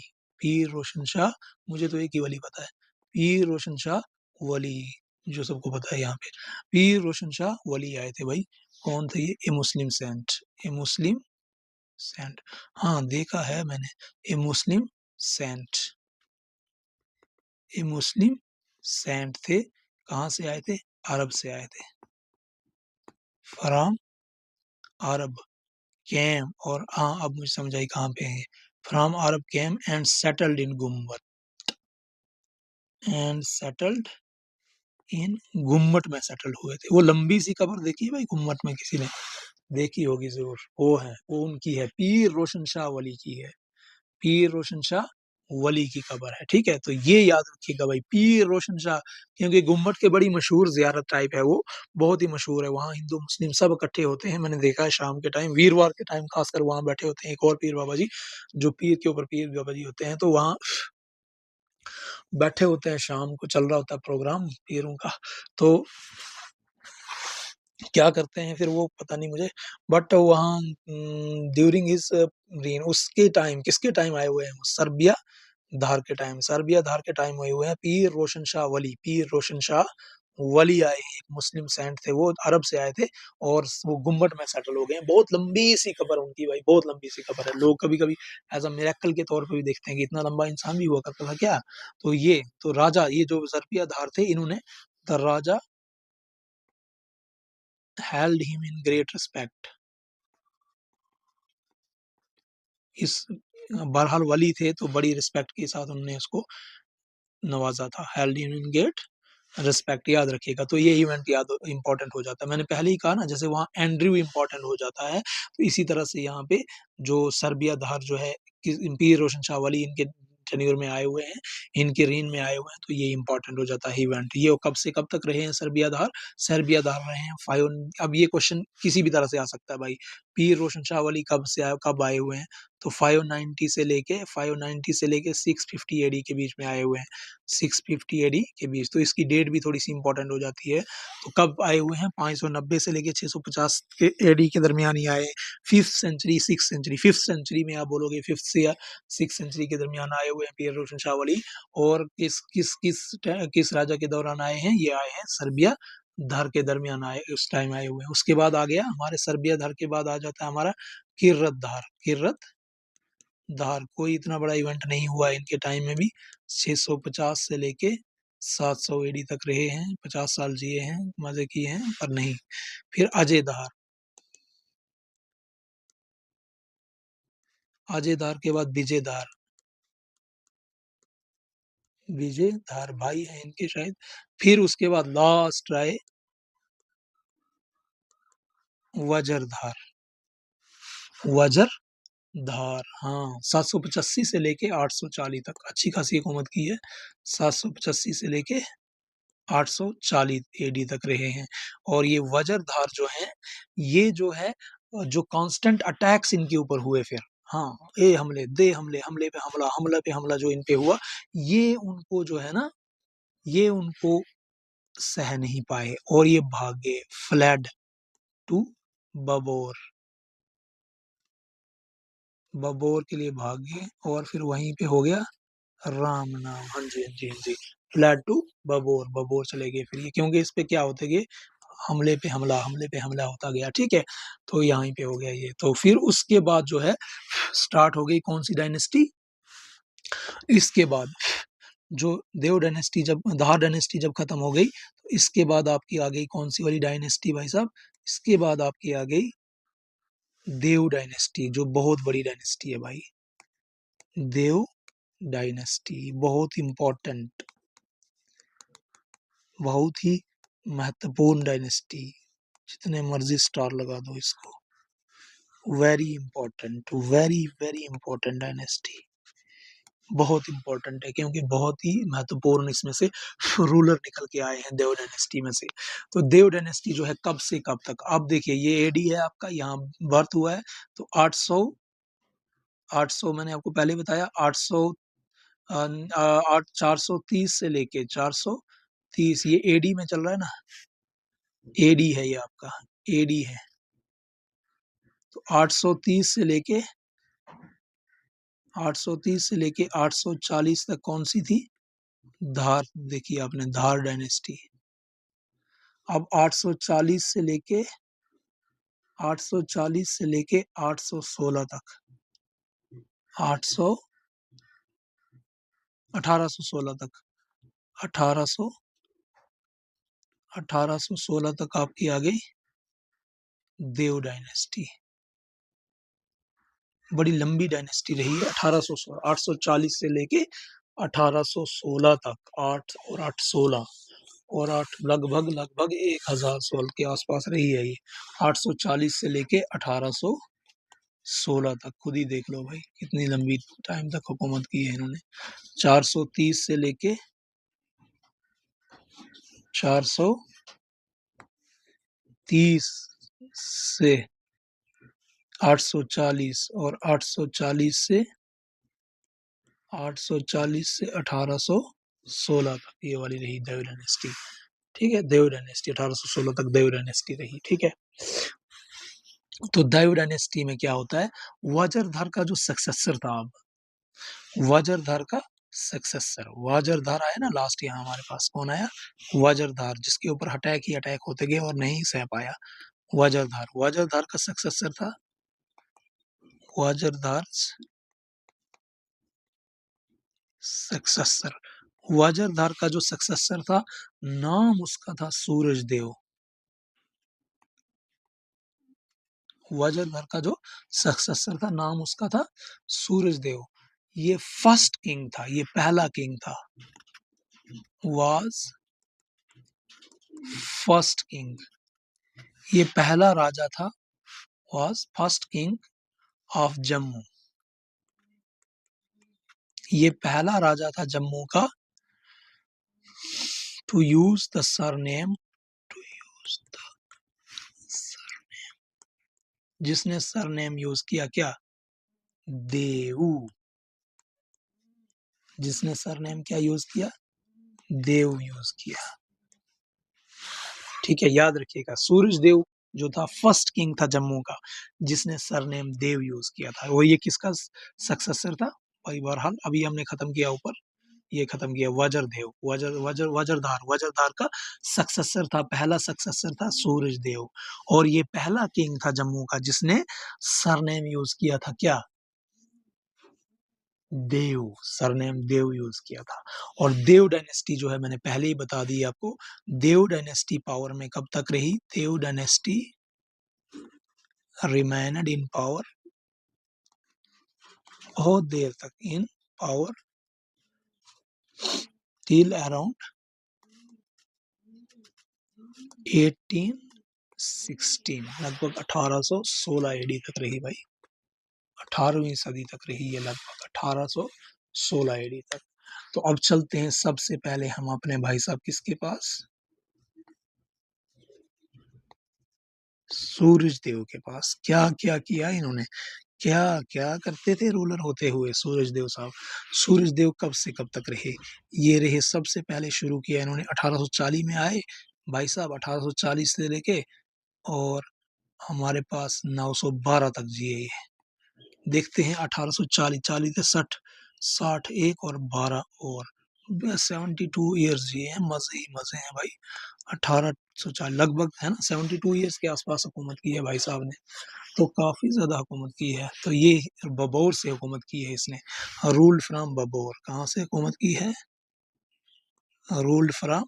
पीर रोशन शाह, मुझे तो एक ही वली पता है, पीर रोशन शाह वली, जो सबको पता है यहाँ पे, पीर रोशन शाह वली आए थे भाई। कौन थे ये, ए मुस्लिम सेंट, ए मुस्लिम सेंट, हाँ देखा है मैंने, ए मुस्लिम सेंट, ए मुस्लिम सेंट थे। कहाँ से आए थे, अरब से आए थे, फ्रॉम अरब कैम, और हाँ अब मुझे समझ आई कहाँ पे है, from Arab came and settled in गुम्बद, एंड सेटल्ड इन गुम्मट में सेटल हुए थे। वो लंबी सी कब्र देखी है भाई गुम्मट में, किसी ने देखी होगी जरूर, वो है, वो उनकी है, पीर रोशन शाह वली की है, पीर रोशन शाह वली की कब्र है, ठीक है। तो ये याद रखिएगा भाई, पीर रोशन शाह, क्योंकि गुम्मट के बड़ी मशहूर जियारत टाइप है वो, बहुत ही मशहूर है, वहाँ हिंदू मुस्लिम सब इकट्ठे होते हैं, मैंने देखा है शाम के टाइम, वीरवार के टाइम खासकर वहाँ बैठे होते हैं एक और पीर बाबा जी, जो पीर के ऊपर पीर बाबा जी होते हैं, तो वहाँ बैठे होते हैं, शाम को चल रहा होता है प्रोग्राम पीरों का, तो क्या करते हैं फिर वो पता नहीं मुझे, बट वहाँ ड्यूरिंग हिज रेन, उसके टाइम, किसके टाइम आए हुए हैं, सर्बिया धार के टाइम, सर्बिया धार के टाइम आए हुए हैं पीर रोशन शाह वली, पीर रोशन शाह वली आए हैं, एक मुस्लिम सेंट थे, वो अरब से आए थे, और वो गुम्बद में सेटल हो गए हैं। बहुत लंबी सी कब्र उनकी भाई, बहुत लंबी सी कब्र है, लोग कभी कभी एज अ मिरेकल के तौर पे भी देखते हैं कि इतना लंबा इंसान भी हुआ करता था क्या। तो ये तो राजा, ये जो सर्बिया धार थे, इन्होंने the Raja held him in great respect, इस बहरहाल वली थे तो बड़ी रिस्पेक्ट के साथ उन्होंने उसको नवाजा था, held him in great respect, याद रखिएगा। तो ये इवेंट याद इंपॉर्टेंट हो जाता है, मैंने पहले ही कहा ना, जैसे वहाँ एंड्रयू इंपॉर्टेंट हो जाता है, तो इसी तरह से यहाँ पे जो सर्बिया धार जो है, पीर रोशन शाह वली इनके टेन्योर में आए हुए हैं, इनके रेन में आए हुए हैं, तो ये इंपॉर्टेंट हो जाता है इवेंट। ये कब से कब तक रहे हैं सर्बिया धार, सर्बिया धार रहे हैं 5। अब ये क्वेश्चन किसी भी तरह से आ सकता है भाई, पीर रोशन शाह वली कब से आए, कब आए हुए हैं, तो 590 से लेके 650 एडी के बीच में आए हुए हैं, 650 एडी के बीच, तो इसकी डेट भी थोड़ी सी इंपॉर्टेंट हो जाती है। तो कब आए हुए हैं, 590 से लेके 650 के एडी के दरमियान ही आए, 5th century 6th century, 5th century में आप बोलोगे 5th से या 6th सेंचुरी के दरमियान आए हुए हैं पीर रोशन शाह वली। और किस राजा के दौरान आए हैं, ये आए हैं सर्बिया धार के दरमियान आए, उस टाइम आए हुए हैं। उसके बाद आ गया हमारे सर्बिया धार के बाद आ जाता है हमारा किर्रत धार, किर्रत धार, कोई इतना बड़ा इवेंट नहीं हुआ इनके टाइम में भी, 650 से लेके 700 एडी तक रहे हैं, 50 साल जिए हैं, मजे किए हैं, पर नहीं। फिर अजय धार, अजय धार के बाद विजय धार, विजय धार भाई है इनके शायद। फिर उसके बाद लास्ट आए वज्रधार, वज्र धार, हाँ 785 से लेके 840 तक अच्छी खासी हुकूमत की है, 785 से लेके 840 एडी तक रहे हैं। और ये वज्रधार जो है, ये जो है जो कांस्टेंट अटैक्स इनके ऊपर हुए, फिर हाँ, ए हमले, दे हमले, हमले पे हमला, हमला पे हमला जो इन पे हुआ, ये उनको जो है ना, ये उनको सह नहीं पाए और ये भाग गए, फ्लेड टू बबोर। बबोर के लिए भाग गए और फिर वहीं पे हो गया राम नाम। हाँ जी, हाँ जी, हाँ जी। फ्लैट टू बबोर, बबोर चले गए फिर ये, क्योंकि इस पे क्या होते गए, हमले पे हमला, हमले पे हमला होता गया, ठीक है। तो यहाँ पे हो गया ये। तो फिर उसके बाद जो है स्टार्ट हो गई कौन सी डायनेस्टी, इसके बाद जो देव डायनेस्टी, जब धार डायनेस्टी जब खत्म हो गई, तो इसके बाद आपकी आ गई कौन सी वाली डायनेस्टी भाई साहब, इसके बाद आपकी आ गई देव डायनेस्टी, जो बहुत बड़ी डायनेस्टी है भाई। देव डायनेस्टी बहुत इंपॉर्टेंट, बहुत ही महत्वपूर्ण डायनेस्टी, जितने मर्जी स्टार लगा दो इसको। Very important, very very important dynasty, बहुत इंपॉर्टेंट है, क्योंकि बहुत ही महत्वपूर्ण इसमें से रूलर निकल के आए हैं देव डायनेस्टी में से। तो देव डायनेस्टी जो है कब से कब तक, अब देखिए ये एडी है आपका, यहाँ बर्थ हुआ है, तो 800 मैंने आपको पहले बताया, 800 430 से लेके 430, ये एडी में चल रहा है ना, एडी है ये आपका, एडी है। तो 830 से लेके 840 तक कौन सी थी, धार, देखिए आपने धार डायनेस्टी। अब 840 से लेके 816 तक, 800 1816 तक, 1800 1816 तक आपकी आ गई देव डायनेस्टी। बड़ी लंबी डायनेस्टी रही है 1816, 840 से लेके 1816 तक, 8 और 8 16 और 8 लगभग लगभग 1000 साल के आसपास रही है ये। 840 से लेके 1816 तक, खुद ही देख लो भाई कितनी लंबी टाइम तक हुकूमत की है इन्होंने। 430 से लेके 430 से 840 और 840 से 1816 तक ये वाली रही देव डायनेस्टी, ठीक है। देव डायनेस्टी 1816 तक देव डायनेस्टी रही, ठीक है। तो देव डायनेस्टी में क्या होता है, वज्रधर का जो सक्सेसर था, अब वज्रधर का सक्सेसर, वज्रधर आया ना लास्ट, यहाँ हमारे पास कौन आया, वज्रधर, जिसके ऊपर अटैक ही अटैक होते गए और नहीं सह पाया। वज्रधर, वज्रधर का सक्सेसर था, वज्रधर सक्सेसर, वज्रधर का जो सक्सेसर था, नाम उसका था सूरजदेव। वज्रधर का जो सक्सेसर था, नाम उसका था सूरजदेव। ये फर्स्ट किंग था, ये पहला किंग था, वाज फर्स्ट किंग, ये पहला राजा था, was first king of Jammu, ये पहला राजा था जम्मू का, to use the surname, to use the, जिसने सरनेम यूज किया क्या, देव, जिसने सरनेम क्या यूज किया, देव यूज किया, ठीक है। याद रखिएगा, सूरजदेव जो था फर्स्ट किंग था जम्मू का, जिसने सरनेम देव यूज किया था, वो ये किसका सक्सेसर था भाई। बहरहाल अभी हमने खत्म किया ऊपर, ये खत्म किया वज्रदेव, वज्रधार, वज्रधार का सक्सेसर था, पहला सक्सेसर था सूरजदेव, और ये पहला किंग था जम्मू का जिसने सरनेम यूज किया था क्या, देव, सरनेम देव यूज किया था। और देव डायनेस्टी जो है मैंने पहले ही बता दी आपको, देव डायनेस्टी पावर में कब तक रही, देव डायनेस्टी रिमेन्ड इन पावर, बहुत देर तक इन पावर, टिल अराउंड 1816, लगभग 1816 एडी तक रही भाई, 18वीं सदी तक रही है, लगभग 1816 एडी तक। तो अब चलते हैं सबसे पहले हम अपने भाई साहब किसके पास, सूरजदेव के पास। क्या क्या किया इन्होंने, क्या क्या करते थे रूलर होते हुए सूरज देव साहब? सूरज देव कब से कब तक रहे? ये रहे, सबसे पहले शुरू किया इन्होंने 1840 में आए भाई साहब, 1840 से लेके और हमारे पास 912 तक जिए ये। देखते हैं 1840 40 से 60, 60 एक और 12 और 72 ईयर्स जिए हैं। मजे ही मजे हैं भाई। 1840 लगभग है ना, 72 ईयर्स के आसपास हुकूमत की है भाई साहब ने, तो काफी ज्यादा हुकूमत की है। तो ये बबौर से हुकूमत की है इसने, रूल्ड फ्रॉम बबौर। कहाँ से हुकूमत की है? रूल्ड फ्रॉम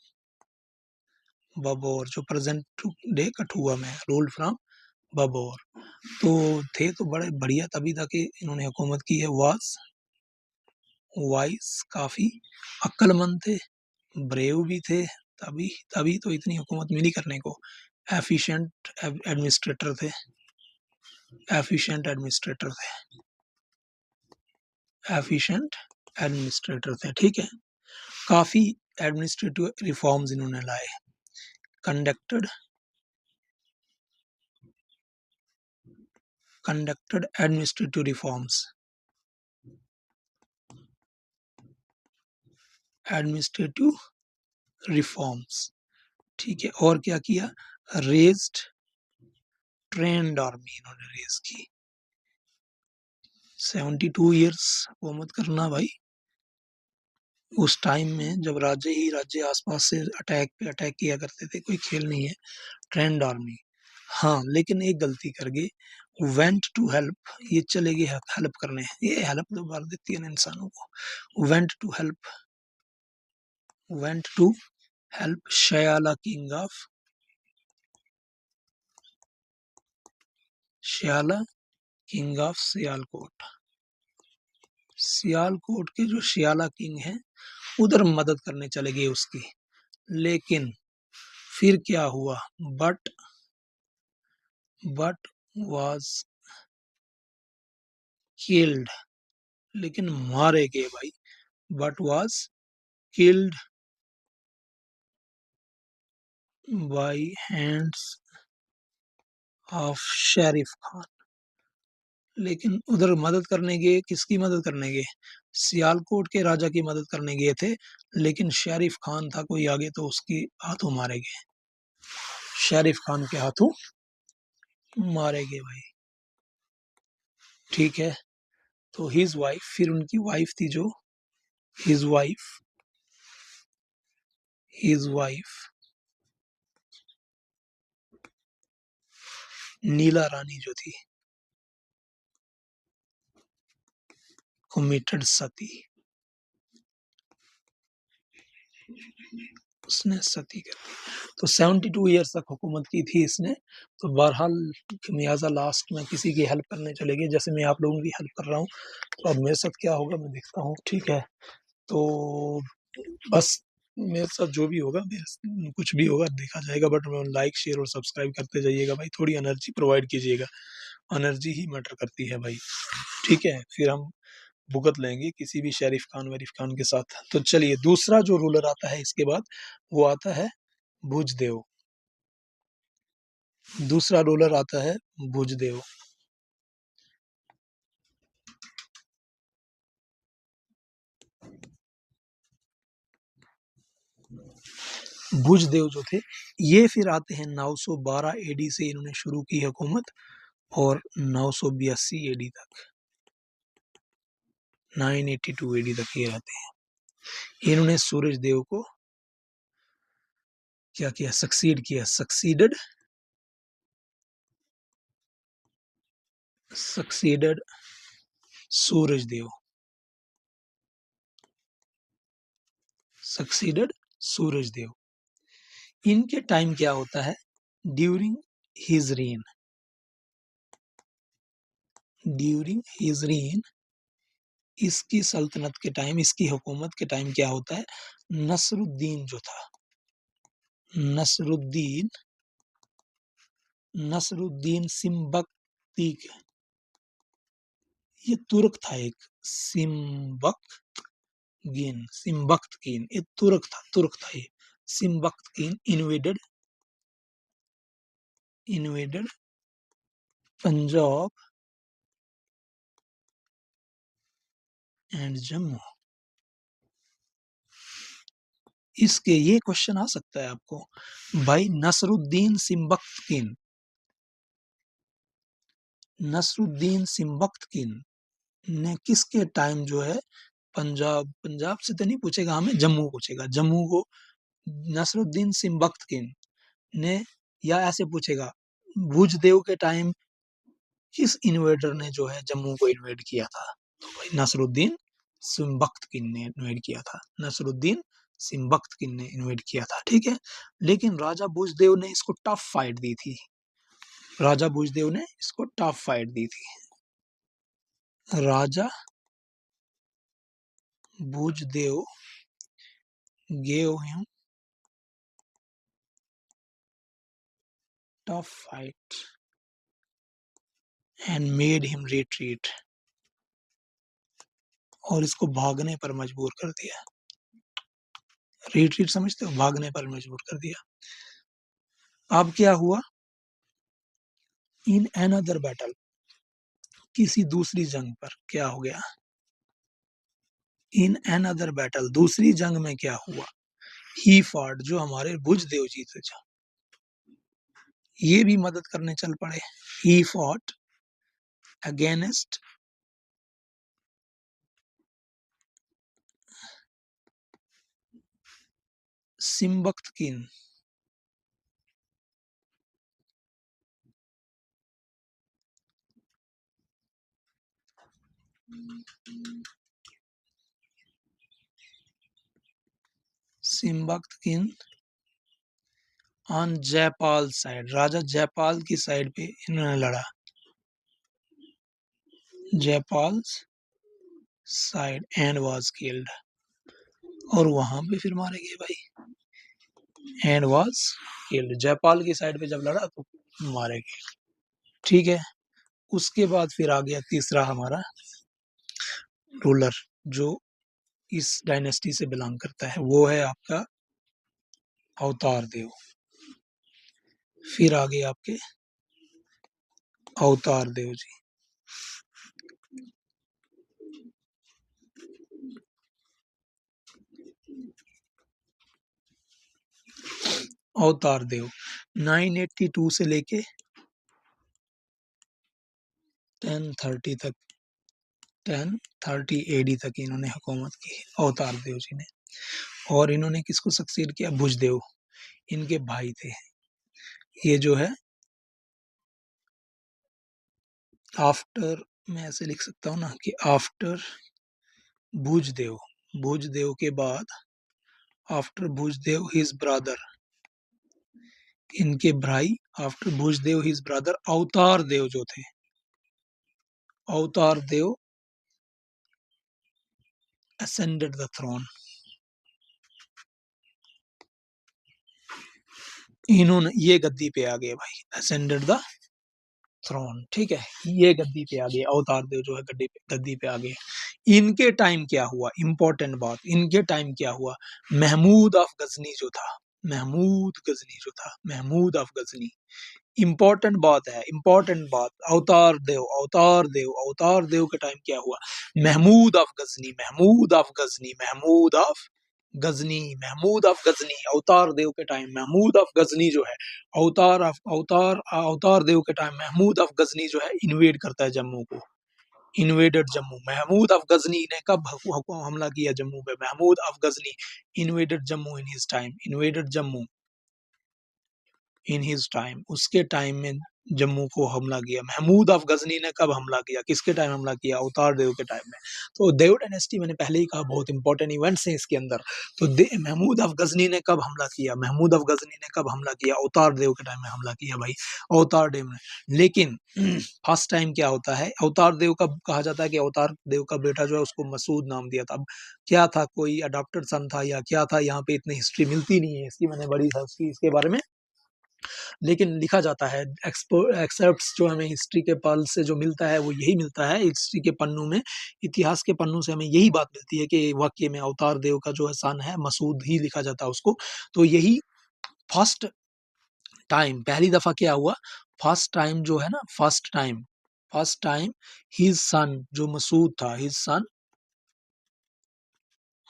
बबौर, जो प्रेजेंट डे कठुआ में, रूल्ड फ्रॉम बबौर। तो थे तो बड़े बढ़िया, तभी तक इन्होंने हुकूमत की है। वाज वाइस, काफी अक्लमंद थे, ब्रेव भी थे, तभी तभी तो इतनी हुकूमत मिली करने को। एफिशिएंट एडमिनिस्ट्रेटर थे, एफिशिएंट एडमिनिस्ट्रेटर थे, एफिशिएंट एडमिनिस्ट्रेटर थे, ठीक है। काफी एडमिनिस्ट्रेटिव रिफॉर्म्स इन्होंने लाए। Conducted administrative reforms, administrative reforms, ठीक है। और क्या किया? रेज्ड ट्रेंड आर्मी इन्होंने रेज की। 72 ईयर्स हुकूमत करना भाई, उस टाइम में जब राज्य ही राज्य आसपास से अटैक पे अटैक किया करते थे, कोई खेल नहीं है। ट्रेंड आर्मी, हाँ, लेकिन एक गलती कर गए, वेंट टू हेल्प, ये चले गए हेल्प करने। ये हेल्प तो मार देती है ना इंसानों को। Went to help Shayala king of, Shayala king of Sialkot. Sialkot के जो शयाला किंग हैं, उधर मदद करने चले गए उसकी। लेकिन फिर क्या हुआ? बट वाज किल्ड, लेकिन मारे गए भाई। But was killed by hands of Sharif Khan. लेकिन उधर मदद करने गए, किसकी मदद करने गए? सियालकोट के राजा की मदद करने गए थे, लेकिन शरीफ खान था कोई आगे, तो उसके हाथों मारे गए। शरीफ खान के हाथों मारे गए भाई, ठीक है। तो हिज वाइफ, फिर उनकी वाइफ थी जो, हिज वाइफ, हिज वाइफ नीला रानी जो थी, कमिटेड सती, उसने सती कर दी। तो 72 ईयर्स तक हुकूमत की थी इसने। तो बहरहाल खमियाजा लास्ट में किसी की हेल्प करने चले गए, जैसे मैं आप लोगों की हेल्प कर रहा हूँ। तो अब मेरे साथ क्या होगा मैं देखता हूँ, ठीक है। तो बस मेरे साथ जो भी होगा, कुछ भी होगा देखा जाएगा, बट लाइक शेयर और सब्सक्राइब करते जाइएगा भाई, थोड़ी एनर्जी प्रोवाइड कीजिएगा, एनर्जी ही मैटर करती है भाई, ठीक है। फिर हम भुगत लेंगे किसी भी शरीफ खान वरीफ खान के साथ। तो चलिए, दूसरा जो रूलर आता है इसके बाद, वो आता है भुजदेव। दूसरा रूलर आता है भुजदेव। भुजदेव जो थे, ये फिर आते हैं 912 एडी से, इन्होंने शुरू की हुकूमत, और 982 एडी तक, 982 एडी तक ये रहते हैं। इन्होंने सूरज देव को क्या किया? सक्सीड किया, सक्सीडेड सूरज देव, सक्सीडेड सूरज देव। इनके टाइम क्या होता है? During his rain, during his rain, इसकी सल्तनत के टाइम, इसकी हुकूमत के टाइम क्या होता है? नसरुद्दीन जो था, नसरुद्दीन, नसरुद्दीन सिम्बक्तिक, ये तुर्क था एक, सिम्बक्तकीन, ये तुर्क था ये। सिम्बक्तकीन इन्वेडेड पंजाब एंड जम्मू। इसके ये क्वेश्चन आ सकता है आपको, भाई नसरुद्दीन सिंबख्तिन, नसरुद्दीन सिंबख्तिन ने किसके टाइम जो है पंजाब, पंजाब से तो नहीं पूछेगा हमें, जम्मू पूछेगा, जम्मू को नसरुद्दीन सिंबख्तिन ने, या ऐसे पूछेगा भुजदेव के टाइम किस इन्वेडर ने जो है जम्मू को इन्वेड किया था, तो भाई नसरुद्दीन सिंबख्तिन ने इन्वेड किया था, नसरुद्दीन सिंबख्तिन ने इन्वेड किया था, ठीक है। लेकिन राजा भुजदेव ने इसको टफ फाइट दी थी, राजा भुजदेव ने इसको टफ फाइट दी थी, राजा भुजदेव gave him tough fight and made him retreat, और इसको भागने पर मजबूर कर दिया। रिट्रीट समझते हो, भागने पर मजबूर कर दिया। अब क्या हुआ, इन अनदर बैटल, किसी दूसरी जंग पर क्या हो गया, इन अनदर बैटल, दूसरी जंग में क्या हुआ, ही फॉट, जो हमारे भुजदेव जी थे, ये भी मदद करने चल पड़े, he fought against Simbakhtin, Simbakhtin on Jaipal side, Raja Jaipal की साइड पे इन्होंने लड़ा, Jaipal side and was killed, और वहां पे फिर मारे गए भाई, एंड वाज किल्ड, जयपाल की साइड पे जब लड़ा तो मारे गए, ठीक है। उसके बाद फिर आ गया तीसरा हमारा रूलर जो इस डायनेस्टी से बिलोंग करता है, वो है आपका अवतार देव। फिर आ गए आपके अवतार देव जी, अवतार देव 982 से लेके 1030 तक, 1030 एडी तक इन्होंने हुकूमत की, अवतार देव जी ने। और इन्होंने किसको सक्सीड किया, भुजदेव, इनके भाई थे। ये जो है आफ्टर, मैं ऐसे लिख सकता हूँ ना कि आफ्टर भुजदेव, भुजदेव के बाद, आफ्टर भुजदेव हिज ब्रदर, इनके भाई, आफ्टर भुजदेव हिज ब्रदर अवतार देव जो थे, अवतार देव ascended the throne, इन्होंने ये गद्दी पे आ गए भाई, ascended the throne, ठीक है, ये गद्दी पे आ गए, अवतार देव जो है गद्दी पे आ गए। इनके टाइम क्या हुआ, इंपॉर्टेंट बात, इनके टाइम क्या हुआ, महमूद ऑफ गजनी जो था, महमूद गजनी जो था, महमूद ऑफ गजनी, इंपॉर्टेंट बात है, इंपॉर्टेंट बात, अवतार देव, अवतार देव, अवतार देव के टाइम क्या हुआ, Mahmud of Ghazni, Mahmud of Ghazni, Mahmud of Ghazni, Mahmud of Ghazni, Avtar Dev के टाइम महमूद ऑफ गजनी जो है, अवतार देव के टाइम महमूद ऑफ गजनी जो है इन्वेड करता है जम्मू को, इन्वेडेड जम्मू, महमूद ऑफ गजनी ने कब हमला किया जम्मू पे, Mahmud of Ghazni invaded Jammu in his time, invaded Jammu in his time, उसके टाइम में जम्मू को हमला किया। महमूद ऑफ गजनी ने कब हमला किया, किसके टाइम हमला किया, अवतार देव के टाइम में। तो देव डायनेस्टी मैंने पहले ही कहा बहुत इंपॉर्टेंट इवेंट्स हैं इसके अंदर। तो महमूद ऑफ गजनी ने कब हमला किया, महमूद ऑफ गजनी ने कब हमला किया, अवतार देव के टाइम में हमला किया भाई, अवतार देव ने। लेकिन फर्स्ट टाइम क्या होता है, अवतार देव का कहा जाता है कि अवतार देव का बेटा जो है उसको मसूद नाम दिया था। अब क्या था, कोई अडॉप्टेड सन था या क्या था, यहाँ पे इतनी हिस्ट्री मिलती नहीं है इसकी, मैंने बड़ी इसके बारे में, लेकिन लिखा जाता है, एक्सेप्ट्स जो हमें हिस्ट्री के पल से जो मिलता है वो यही मिलता है, हिस्ट्री के पन्नों में, इतिहास के पन्नों से हमें यही बात मिलती है कि वाकई में अवतार देव का जो है सन है मसूद ही लिखा जाता है उसको। तो यही फर्स्ट टाइम, पहली दफा क्या हुआ, फर्स्ट टाइम जो है ना, फर्स्ट टाइम हिज सन जो मसूद था, हिज सन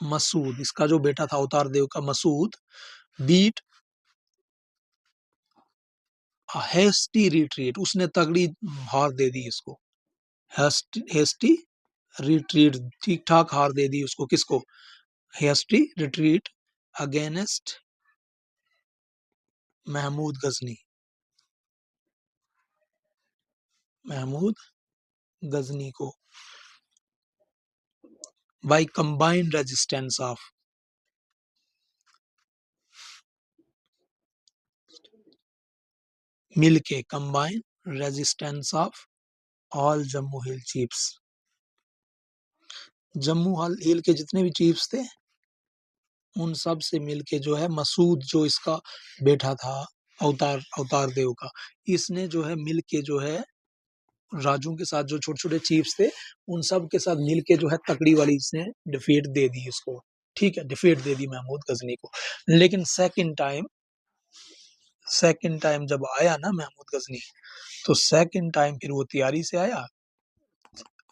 मसूद, इसका जो बेटा था अवतार देव का मसूद, बीट हेस्टी रिट्रीट, उसने तगड़ी हार दे दी इसको, हेस्टी रिट्रीट, ठीक ठाक हार दे दी उसको, किसको, hasty retreat against Mahmud Ghazni, Mahmud Ghazni को, बाय कंबाइंड रेजिस्टेंस ऑफ, मिलके, combine resistance of all Jammu hill chiefs, Jammu hill के जितने भी चीफ्स थे उन सब से मिलके जो है मसूद, जो इसका बेटा था अवतार देव का, इसने जो है मिलके जो है राजू के साथ, जो छोटे छोटे चीफ्स थे उन सब के साथ मिलके जो है तकड़ी वाली इसने डिफीट दे दी इसको, ठीक है, डिफीट दे दी महमूद गजनी को। लेकिन सेकंड टाइम जब आया ना महमूद गजनी, तो सेकंड टाइम फिर वो तैयारी से आया,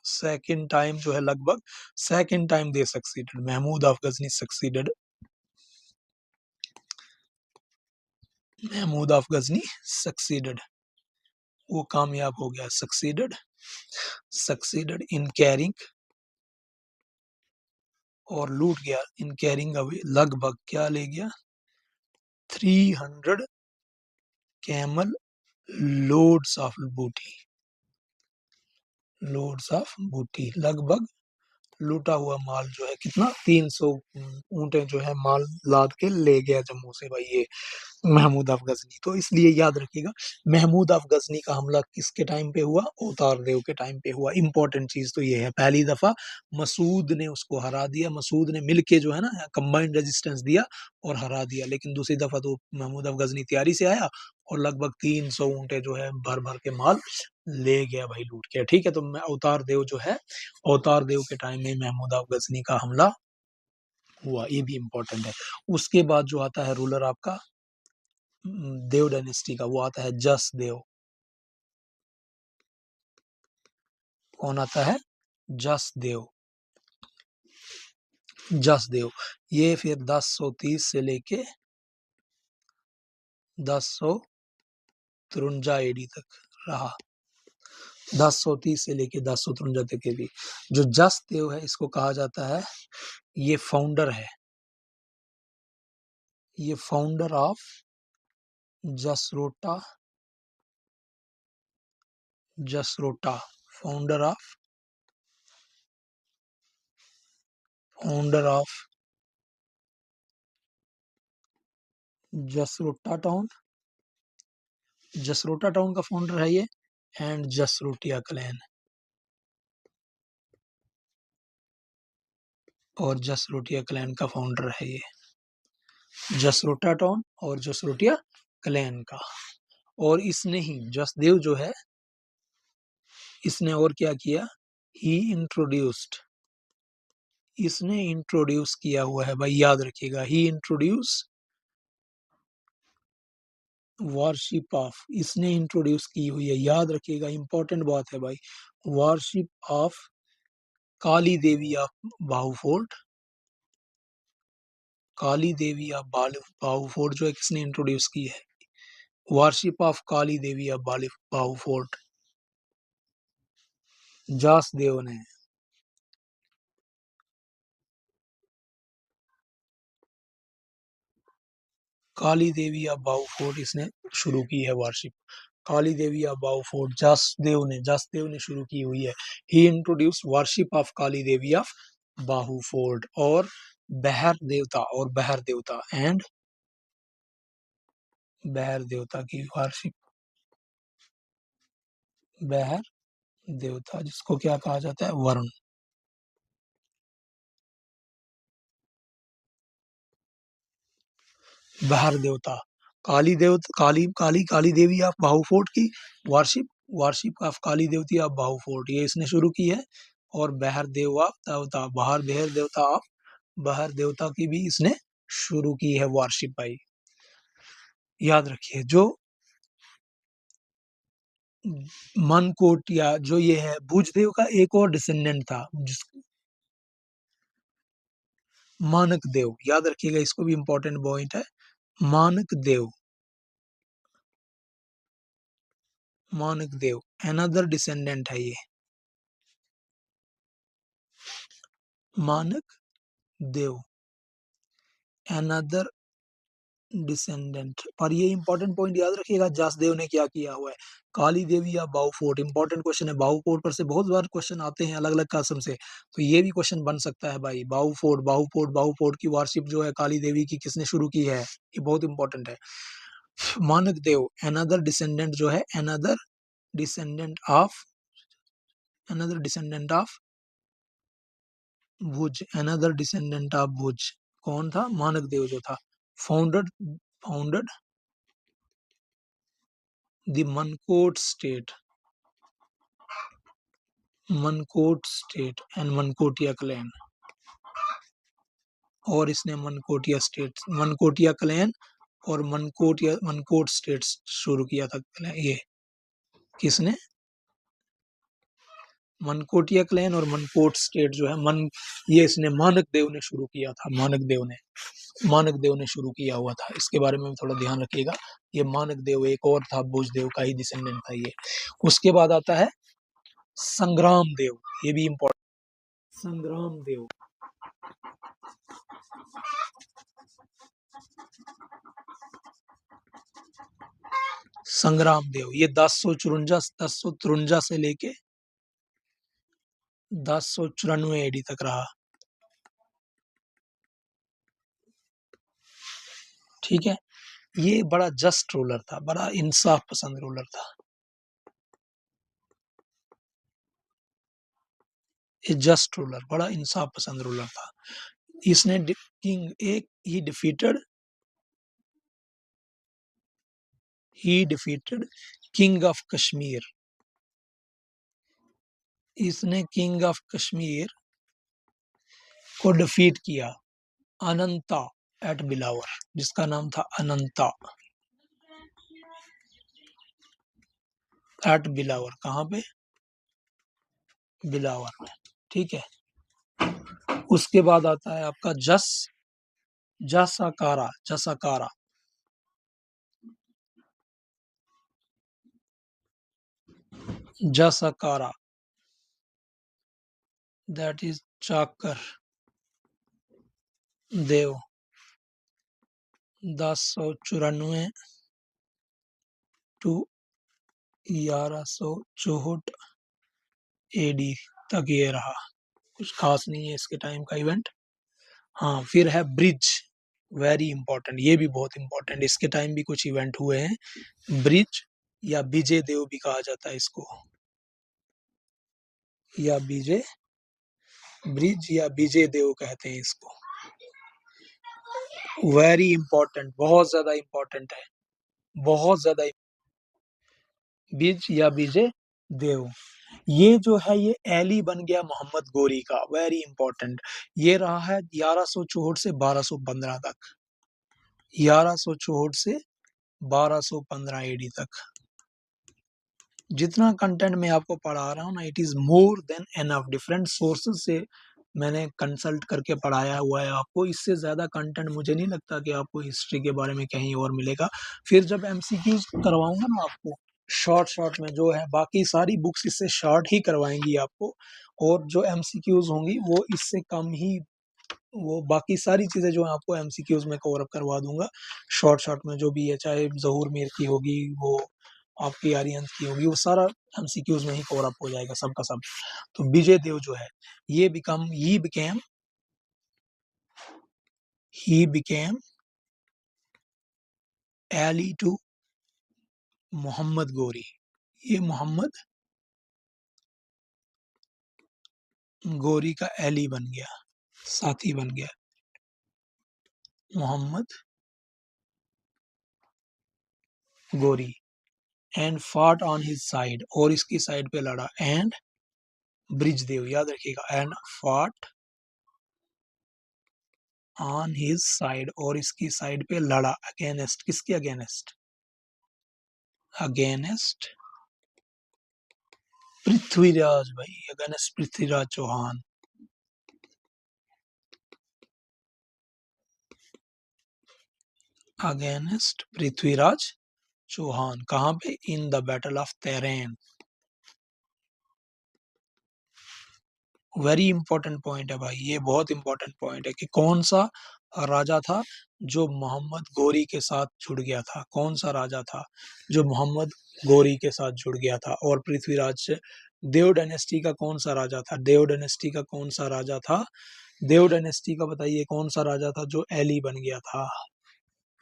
सेकंड टाइम जो है लगभग second time they succeeded, Mahmud of Ghazni succeeded, Mahmud of Ghazni succeeded, वो कामयाब हो गया, सक्सीडेड इन कैरिंग, और लूट गया, इन कैरिंग अवे, लगभग क्या ले गया, 300 कैमल लोड्स ऑफ बूटी, लोड्स ऑफ बूटी, लगभग लूटा हुआ माल जो है कितना, 300 ऊंटे जो है माल लाद के ले गया जम्मू से भाई ये महमूद ऑफ गजनी। तो इसलिए याद रखिएगा, महमूद ऑफ गजनी का हमला किसके टाइम पे हुआ, अवतार देव के टाइम पे हुआ। इंपॉर्टेंट चीज तो ये है, पहली दफा मसूद ने उसको हरा दिया, मसूद ने मिलके जो है ना कंबाइंड रेजिस्टेंस दिया और हरा दिया। लेकिन दूसरी दफा तो महमूद ऑफ गजनी तैयारी से आया और लगभग 300 ऊंटे जो है भर भर के माल ले गया भाई, लूट के, ठीक है। तो अवतार देव जो है, अवतार देव के टाइम में महमूद ऑफ गजनी का हमला हुआ, ये भी इंपॉर्टेंट है। उसके बाद जो आता है रूलर आपका देव डायनेस्टी का, वो आता है जस देव। कौन आता है, जस देव, जस देव। ये फिर 1030 से लेके 1053 एडी तक रहा, 1030 से लेके 1053 तक के भी। जो जस देव है इसको कहा जाता है, ये फाउंडर है, ये founder of Jasrota, Jasrota, founder of Jasrota town, Jasrota town का फाउंडर है ये, एंड जसरोटिया क्लैन, और जसरोटिया क्लैन का फाउंडर है ये, जसरोटा टाउन और जसरोटिया क्लैन का। और इसने ही, जसदेव जो है, इसने और क्या किया, ही इंट्रोड्यूस्ड, इसने इंट्रोड्यूस किया हुआ है भाई, याद रखिएगा, ही इंट्रोड्यूस वॉरशिप ऑफ, इसने इंट्रोड्यूस की हुई है, याद रखिएगा, इंपॉर्टेंट बात है भाई, worship of Kali Devi of Bahu fort, Kali Devi of Bahu fort जो है किसने इंट्रोड्यूस की है, worship of Kali Devi of Bahu fort, Jasdev ने। काली देवी ऑफ बाहू फोर्ट इसने शुरू की है वार्षिक, काली देवी ऑफ बाहू फोर्ट जसदेव ने शुरू की हुई है। He introduce worship of Kali Devi of Bahu fort, और बहर देवता एंड बहर देवता की वार्षिक, बहर देवता जिसको क्या कहा जाता है, वरुण, बहर देवता, काली देवी ऑफ बाहू फोर्ट की worship, worship of Kali Devi of Bahu fort, ये इसने शुरू की है। और बहर देवता, बहर देवता ऑफ बहर देवता की भी इसने शुरू की है वार्षिप भाई, याद रखिए। जो मनकोट, या जो ये है भुजदेव का एक और डिसेंडेंट था, मानक देव, याद रखिएगा, इसको भी इंपॉर्टेंट पॉइंट है। मानक देव, मानक देव अनदर डिसेंडेंट है ये, मानक देव अनदर डिसेंडेंट। पर ये इंपॉर्टेंट पॉइंट याद रखिएगा, जसदेव ने क्या किया हुआ है, काली देवी या बाऊ फोर्ट। इंपॉर्टेंट क्वेश्चन है, बाऊ फोर्ट पर से बहुत बार क्वेश्चन आते हैं अलग अलग कासम से, तो ये भी क्वेश्चन बन सकता है भाई। बाऊ फोर्ट, बाऊ फोर्ट, बाऊ फोर्ट की वारशिप जो है काली देवी की किसने शुरू की है, ये बहुत इंपॉर्टेंट है। मानक देव अनदर डिसेंडेंट जो है, another descendant of, another descendant of Bhuj, another descendant of Bhuj. कौन था, मानक देव जो था। Founded, founded the Mankot state, Mankot state and Mankotia clan. और इसने मनकोटिया स्टेट, मनकोटिया क्लैन और मनकोटिया, मनकोट स्टेट्स शुरू किया था। ये किसने, मनकोटिया क्लैन और मनकोट स्टेट जो है मन, ये इसने मानक देव ने शुरू किया था। मानक देव ने, मानक देव ने शुरू किया हुआ था। इसके बारे में थोड़ा ध्यान रखिएगा। ये मानक देव एक और था, भुजदेव का ही डिसेंडेंट था ये। उसके बाद आता है संग्राम देव, ये भी इंपॉर्टेंट। संग्राम देव, संग्राम देव ये 1054 से लेके 1094 एडी तक रहा। ठीक है, ये बड़ा जस्ट रूलर था, बड़ा इंसाफ पसंद रूलर था। ये जस्ट रूलर, बड़ा इंसाफ पसंद रूलर था। इसने किंग एक ही डिफीटेड किंग ऑफ कश्मीर। इसने किंग ऑफ कश्मीर को डिफीट किया, अनंता एट बिलावर, जिसका नाम था अनंता एट बिलावर। कहाँ पे, बिलावर में। ठीक है, उसके बाद आता है आपका जसाकारा, जसाकारा, जसाकारा, दैट इज चाकर देव, 1094 टू 1164 एडी तक ये रहा। कुछ खास नहीं है इसके टाइम का इवेंट। हाँ, फिर है ब्रिज, वेरी इंपॉर्टेंट, ये भी बहुत इंपॉर्टेंट। इसके टाइम भी कुछ इवेंट हुए हैं। ब्रिज या विजय देव भी कहा जाता है इसको, या विजय, ब्रिज या विजय देव कहते हैं इसको। वेरी इंपॉर्टेंट, बहुत ज्यादा इंपॉर्टेंट है, बहुत ज्यादा। बीज या विजय देव, ये जो है ये एली बन गया मोहम्मद गोरी का। वेरी इंपॉर्टेंट, ये रहा है 1164 से 1215 तक, 1164 से 1215 एडी तक। जितना कंटेंट मैं आपको पढ़ा रहा हूँ ना, it is more than enough. Different sources से मैंने कंसल्ट करके पढ़ाया हुआ है आपको। इससे ज्यादा कंटेंट मुझे नहीं लगता कि आपको हिस्ट्री के बारे में कहीं और मिलेगा। फिर जब एमसीक्यूज करवाऊंगा ना आपको शॉर्ट शॉर्ट में, जो है बाकी सारी बुक्स इससे शॉर्ट ही करवाएंगी आपको, और जो एमसीक्यूज होंगी वो इससे कम ही, वो बाकी सारी चीजें जो है आपको एमसीक्यूज में कवर अप करवा दूंगा शॉर्ट शॉर्ट में। जो भी है, चाहे जहूर मीर की होगी, वो आपकी आर्यन की होगी, वो सारा एमसीक्यूज में ही कवर अप हो जाएगा सबका सब। तो विजय देव जो है, ये became Eli to Mohammad Ghori. ये मोहम्मद गोरी का एली बन गया, साथी बन गया, Mohammad Ghori. And fought on his side, और इसकी साइड पे लड़ा। एंड ब्रिजदेव, याद रखिएगा, and fought on his side, और इसकी साइड पे लड़ा। अगेंस्ट, किसके अगेंस्ट, अगेंस्ट पृथ्वीराज भाई, अगेंस्ट पृथ्वीराज चौहान। अगेंस्ट पृथ्वीराज चौहान। कहाँ पे? In the battle of Tarain. Very important point है भाई, ये बहुत इंपॉर्टेंट पॉइंट है कि कौन सा राजा था जो मोहम्मद गोरी के साथ जुड़ गया था। कौन सा राजा था जो मोहम्मद गोरी के साथ जुड़ गया था? और पृथ्वीराज से देव डायनेस्टी का कौन सा राजा था? देव डायनेस्टी का कौन सा राजा था? देव डायनेस्टी का बताइए कौन सा राजा था जो एली बन गया था?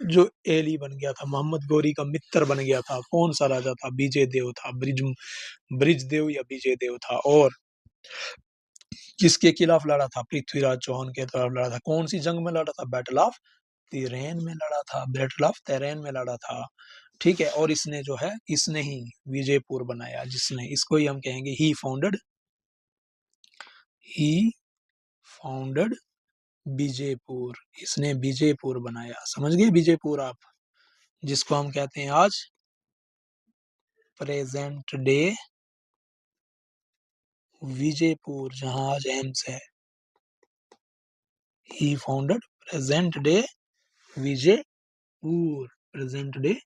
जो एली बन गया था, मोहम्मद गोरी का मित्र बन गया था, कौन सा राजा था? विजय देव था, ब्रिज देव या विजय देव था। और किसके खिलाफ लड़ा था? पृथ्वीराज चौहान के खिलाफ लड़ा था। कौन सी जंग में लड़ा था? बैटल ऑफ तिरेन में लड़ा था, बैटल ऑफ तेरेन में लड़ा था। ठीक है, और इसने जो है, इसने ही विजयपुर बनाया, जिसने, इसको ही हम कहेंगे ही फाउंडेड विजयपुर। इसने विजयपुर बनाया। समझ गए विजयपुर आप, जिसको हम कहते हैं आज प्रेजेंट डे विजयपुर, जहां आज एम्स है। He founded present day Vijaypur, present day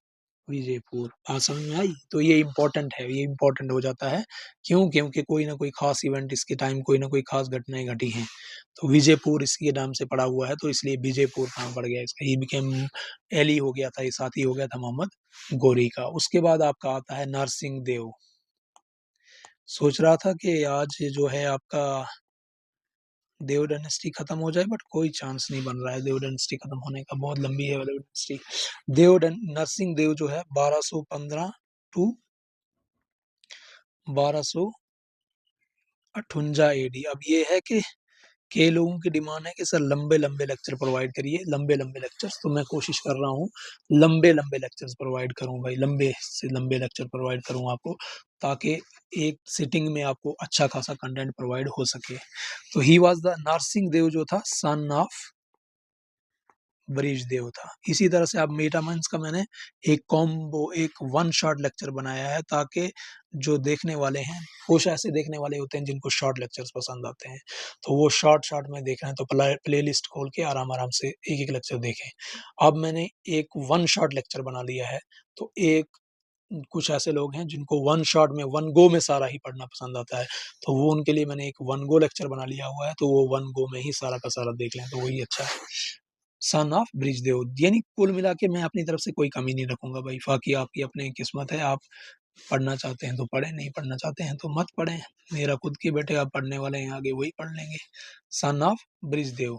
Vijaypur. बात समझ में आई? तो ये इंपॉर्टेंट है, ये इंपॉर्टेंट हो जाता है। क्यों? क्योंकि कोई ना कोई खास इवेंट इसके टाइम, कोई ना कोई खास घटनाएं घटी हैं, तो विजयपुर इसके नाम से पड़ा हुआ है, तो इसलिए विजयपुर नाम पड़ गया इसका। ये बिकेम एली हो गया था, ये साथी हो गया था मोहम्मद गोरी का। उसके बाद आपका आता है नरसिंह देव। सोच रहा था कि आज जो है आपका देव डायनेस्टी खत्म हो जाए, बट कोई चांस नहीं बन रहा है देव डायनेस्टी खत्म होने का, बहुत लंबी है देव डायनेस्टी। नरसिंह देव जो है 1215 टू 1258 एडी। अब ये है कि कई लोगों की डिमांड है कि सर लंबे लंबे लेक्चर प्रोवाइड करिए, लंबे लंबे लेक्चर्स, तो मैं कोशिश कर रहा हूँ लंबे लंबे लेक्चर्स प्रोवाइड करूँ भाई, लंबे से लंबे लेक्चर प्रोवाइड करूँ आपको, ताकि एक सिटिंग में आपको अच्छा खासा कंटेंट प्रोवाइड हो सके। तो he was the Narsingh Dev जो था सन ऑफ ब्रिज देव था। इसी तरह से आप मेटामाइंस का मैंने एक कॉम्बो, एक वन शॉट लेक्चर बनाया है, ताकि जो देखने वाले हैं, कुछ ऐसे देखने वाले होते हैं जिनको शॉर्ट लेक्चर्स पसंद आते हैं, तो वो शॉर्ट में देख रहे हैं तो प्ले लिस्ट खोल के आराम आराम से एक एक लेक्चर देखें। अब मैंने एक वन शॉट लेक्चर बना लिया है, तो एक कुछ ऐसे लोग हैं जिनको वन शॉट में, वन गो में सारा ही पढ़ना पसंद आता है, तो वो उनके लिए मैंने एक वन गो लेक्चर बना लिया हुआ है, तो वो वन गो में ही सारा का सारा देख लें, तो वही अच्छा है। सन ऑफ ब्रिजदेव, यानी कुल मिला के मैं अपनी तरफ से कोई कमी नहीं रखूंगा भाई, बाकी आपकी अपनी किस्मत है। आप पढ़ना चाहते हैं तो पढ़ें, नहीं पढ़ना चाहते हैं तो मत पढ़ें। मेरा खुद के बेटे आप पढ़ने वाले हैं, आगे वही पढ़ लेंगे। Son of Brijdev.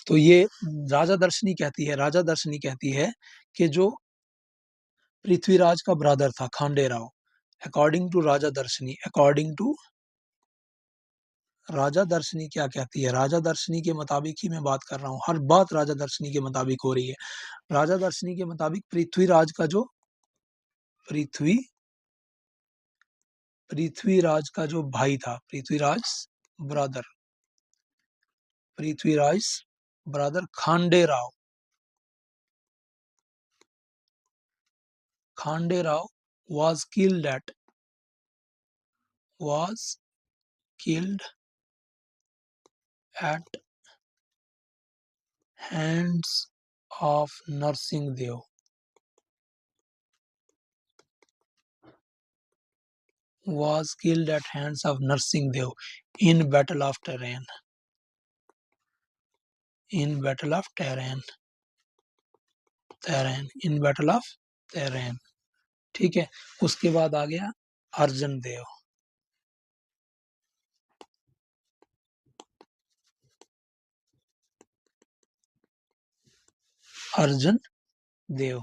तो ये राजा दर्शनी कहती है कि जो पृथ्वीराज का ब्रदर था खांडे राव, अकॉर्डिंग टू राजा दर्शनी, अकॉर्डिंग टू राजा दर्शनी क्या कहती है? राजा दर्शनी के मुताबिक ही मैं बात कर रहा हूँ, हर बात राजा दर्शनी के मुताबिक हो रही है। राजा दर्शनी के मुताबिक पृथ्वीराज का जो पृथ्वीराज का जो भाई था, Prithviraj brother Khande Rao was killed at hands of Narsingh Dev. Was killed at hands of Narsingh Dev in Battle of Terrain. In Battle of Terrain. In Battle of Terrain. ठीक है, उसके बाद आ गया अर्जन देव। अर्जन देव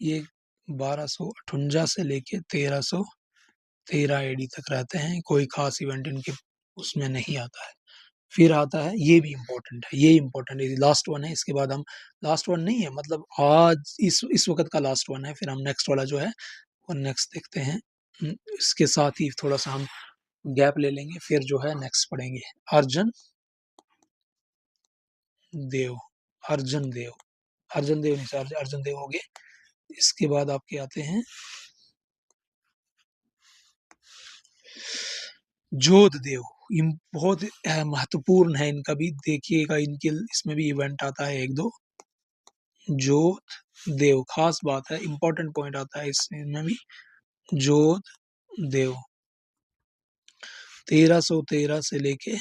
ये 1258 से लेके 1313 एडी तक रहते हैं, कोई खास इवेंट इनके उसमें नहीं आता है। फिर आता है, ये भी इम्पोर्टेंट है, ये इम्पोर्टेंट है, लास्ट वन है, इसके बाद हम, लास्ट वन नहीं है मतलब आज इस वक्त का लास्ट वन है, फिर हम नेक्स्ट वाला जो है वो नेक्स्ट देखते हैं। इसके साथ ही थोड़ा सा हम गैप ले लेंगे, फिर जो है नेक्स्ट पढ़ेंगे अर्जन देव। अर्जन देव नहीं सर, अर्जन देव हो गए। इसके बाद आपके आते हैं जोध देव। बहुत महत्वपूर्ण है इनका भी, देखिएगा इनके इसमें भी इवेंट आता है एक दो। जोत देव, खास बात है, इंपॉर्टेंट पॉइंट आता है इसमें भी। जोत देव 1313 से लेके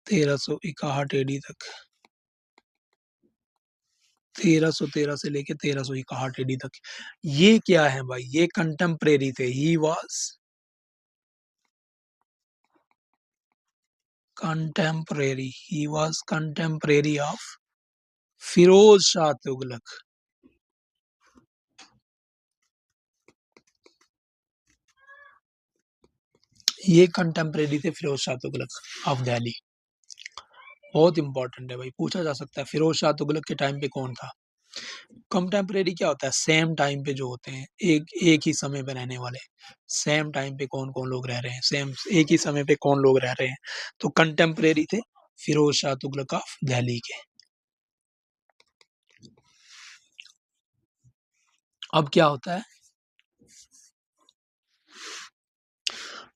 1361 एडी तक, 1313 से लेके 1361 एडी तक। ये क्या है भाई, ये कंटेम्परेरी थे। He was contemporary of Firoz Shah Tughlaq. ये कंटेम्परेरी थे फिरोज शाह तुगलक ऑफ दिल्ली। बहुत इंपॉर्टेंट है भाई, पूछा जा सकता है फिरोज शाह तुगलक के टाइम पे कौन था। कंटेम्परेरी क्या होता है, सेम टाइम पे जो होते हैं, एक ही समय पे रहने वाले। सेम टाइम पे कौन कौन लोग रह रहे हैं, सेम एक ही समय पे कौन लोग रह रहे हैं, तो कंटेम्परेरी थे फिरोज शाह तुगलक ऑफ दिल्ली के। अब क्या होता है,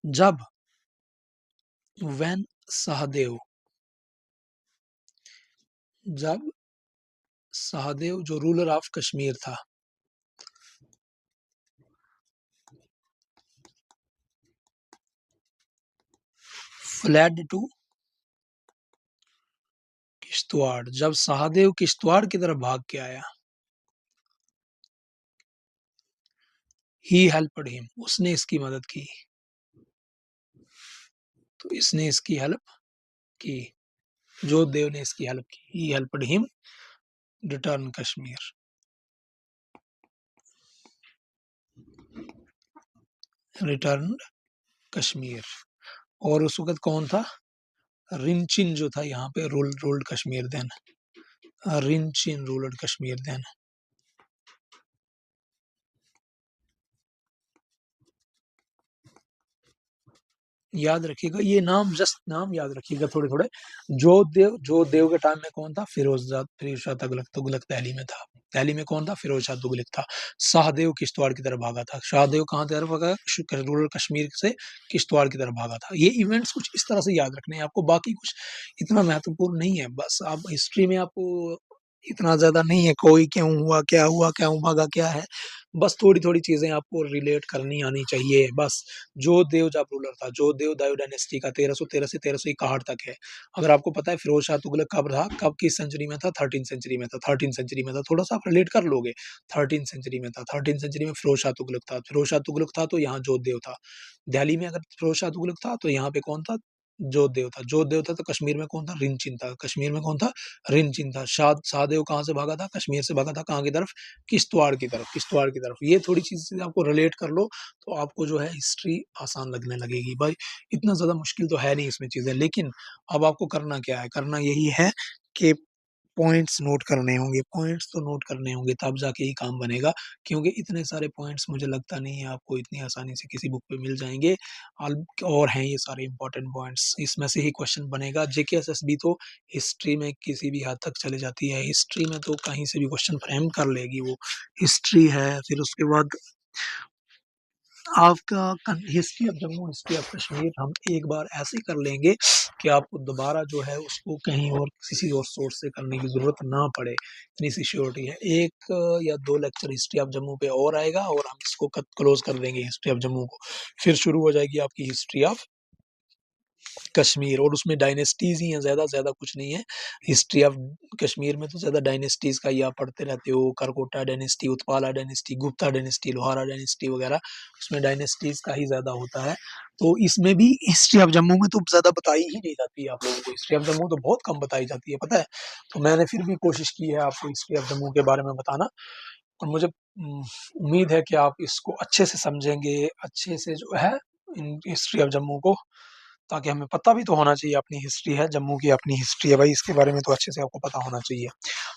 जब व्हेन सहदेव, जब सहदेव जो रूलर ऑफ कश्मीर था, फ्लैड टू किश्तवाड़, जब सहदेव किश्तवाड़ की तरफ भाग के आया, ही हेल्प्ड हिम, उसने इसकी मदद की, तो इसने इसकी हेल्प की, जोधदेव ने इसकी हेल्प की। He helped him return Kashmir, return Kashmir. और उस वक्त कौन था, रिंचिन जो था यहाँ पे ruled Kashmir then, Rinchin ruled Kashmir then. याद रखिएगा ये नाम, जस्ट नाम याद रखिएगा थोड़े थोड़े। जोधदेव के टाइम में कौन था, फिरोज शाह तुगलक दिल्ली में था। दिल्ली में कौन था, फिरोज शाह तुगलक था। शाहदेव किश्तवाड़ की तरफ भागा था। शाहदेव कहाँ की तरफ भागा, रूरल कश्मीर से किश्तवाड़ की तरफ भागा था। ये इवेंट्स कुछ इस तरह से याद रखने हैं आपको, बाकी कुछ इतना महत्वपूर्ण नहीं है। बस आप हिस्ट्री में आपको इतना ज्यादा नहीं है, कोई क्यों हुआ, क्या हुआ, क्या भागा, क्या है, बस थोड़ी थोड़ी चीजें आपको रिलेट करनी आनी चाहिए बस। जोधदेव जब रूलर था, जोधदेव दायो डायनेस्टी का 1313 से 1361 तक है। अगर आपको पता है फिरोज शाह तुगलक कब रहा, कब किस सेंचुरी में था, 13 सेंचुरी में था, 13 सेंचुरी में था, थोड़ा सा आप रिलेट कर लोगे। 13 सेंचुरी में था, 13 सेंचुरी में फिरोज शाह तुगलक था, फिरोज शाह तुगलक था तो यहाँ जोधदेव था। दिल्ली में अगर फिरोज शाह तुगलक था तो यहाँ पे कौन था, जोधदेव था। जोधदेव था तो कश्मीर में कौन था, रिंचिन था। कश्मीर में कौन था, रिंचिन था। शाहदेव कहाँ से भागा था, कश्मीर से भागा था, कहाँ की तरफ, किश्तवाड़ की तरफ, किश्तवाड़ की तरफ। ये थोड़ी चीजें आपको रिलेट कर लो तो आपको जो है हिस्ट्री आसान लगने लगेगी भाई। इतना ज्यादा मुश्किल तो है नहीं इसमें चीजें, लेकिन अब आपको करना क्या है, करना यही है कि पॉइंट्स नोट करने होंगे, पॉइंट्स तो नोट करने होंगे, तब जाके ही काम बनेगा। क्योंकि इतने सारे पॉइंट्स मुझे लगता नहीं है आपको इतनी आसानी से किसी बुक पे मिल जाएंगे। और हैं ये सारे इंपॉर्टेंट पॉइंट्स, इसमें से ही क्वेश्चन बनेगा। जेकेएसएसबी तो हिस्ट्री में किसी भी हद तक चले जाती है, हिस्ट्री में तो कहीं से भी क्वेश्चन फ्रेम कर लेगी वो। हिस्ट्री है, फिर उसके बाद आपका history of Jammu, history of Kashmir हम एक बार ऐसे कर लेंगे कि आपको दोबारा जो है उसको कहीं और किसी और सोर्स से करने की ज़रूरत ना पड़े, इतनी सी श्योरिटी है। एक या दो लेक्चर हिस्ट्री ऑफ जम्मू पे और आएगा और हम इसको क्लोज कर देंगे हिस्ट्री ऑफ जम्मू को। फिर शुरू हो जाएगी आपकी हिस्ट्री ऑफ कश्मीर, और उसमें डायनेस्टीज ही हैं, ज़्यादा ज़्यादा कुछ नहीं है। हिस्ट्री ऑफ कश्मीर में तो ज़्यादा डायनेस्टीज का ही आप पढ़ते रहते हो, Karkota dynasty, Utpala dynasty, Gupta dynasty, Lohara dynasty वगैरह, उसमें डायनेस्टीज का ही ज़्यादा होता है। तो इसमें भी हिस्ट्री ऑफ जम्मू में तो ज़्यादा बताई ही नहीं जाती है आप लोगों को, हिस्ट्री ऑफ जम्मू तो बहुत कम बताई जाती है, पता है। तो मैंने फिर भी कोशिश की है आपको हिस्ट्री ऑफ जम्मू के बारे में बताना, और मुझे उम्मीद है कि आप इसको अच्छे से समझेंगे, अच्छे से जो है इन हिस्ट्री ऑफ जम्मू को, ताकि हमें पता भी तो होना चाहिए अपनी हिस्ट्री है, जम्मू की अपनी हिस्ट्री है भाई, इसके बारे में तो अच्छे से आपको पता होना चाहिए।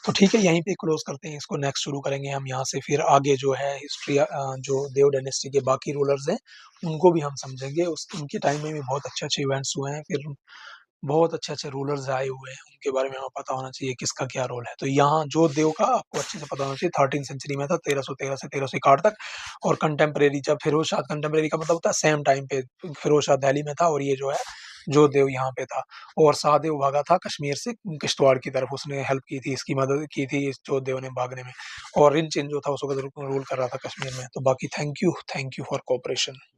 तो ठीक है, यहीं पे क्लोज करते हैं इसको, नेक्स्ट शुरू करेंगे हम यहाँ से, फिर आगे जो है हिस्ट्री जो देव डायनेस्टी के बाकी रूलर्स हैं उनको भी हम समझेंगे, उनके टाइम में भी बहुत अच्छे अच्छे इवेंट्स हुए हैं। फिर बहुत अच्छे-अच्छे रूलर्स आए हुए हैं, उनके बारे में हमें पता होना चाहिए किसका क्या रोल है। तो यहाँ जोधदेव का आपको अच्छे से पता होना चाहिए 13th सेंचुरी में था 1313 से 1361 तक और कंटेम्परेरी जब फिरोज शाह कंटेम्परेरी का मतलब होता है सेम टाइम पे फिरोज शाह दिल्ली में था और ये जो है जोधदेव यहाँ पे था और शाहदेव भागा था कश्मीर से किश्तवाड़ की तरफ, उसने हेल्प की थी, इसकी मदद की थी इस जोधदेव ने भागने में और रिंचन जो था उस वक़्त रूल कर रहा था कश्मीर में। तो बाकी थैंक यू फॉर कोऑपरेशन।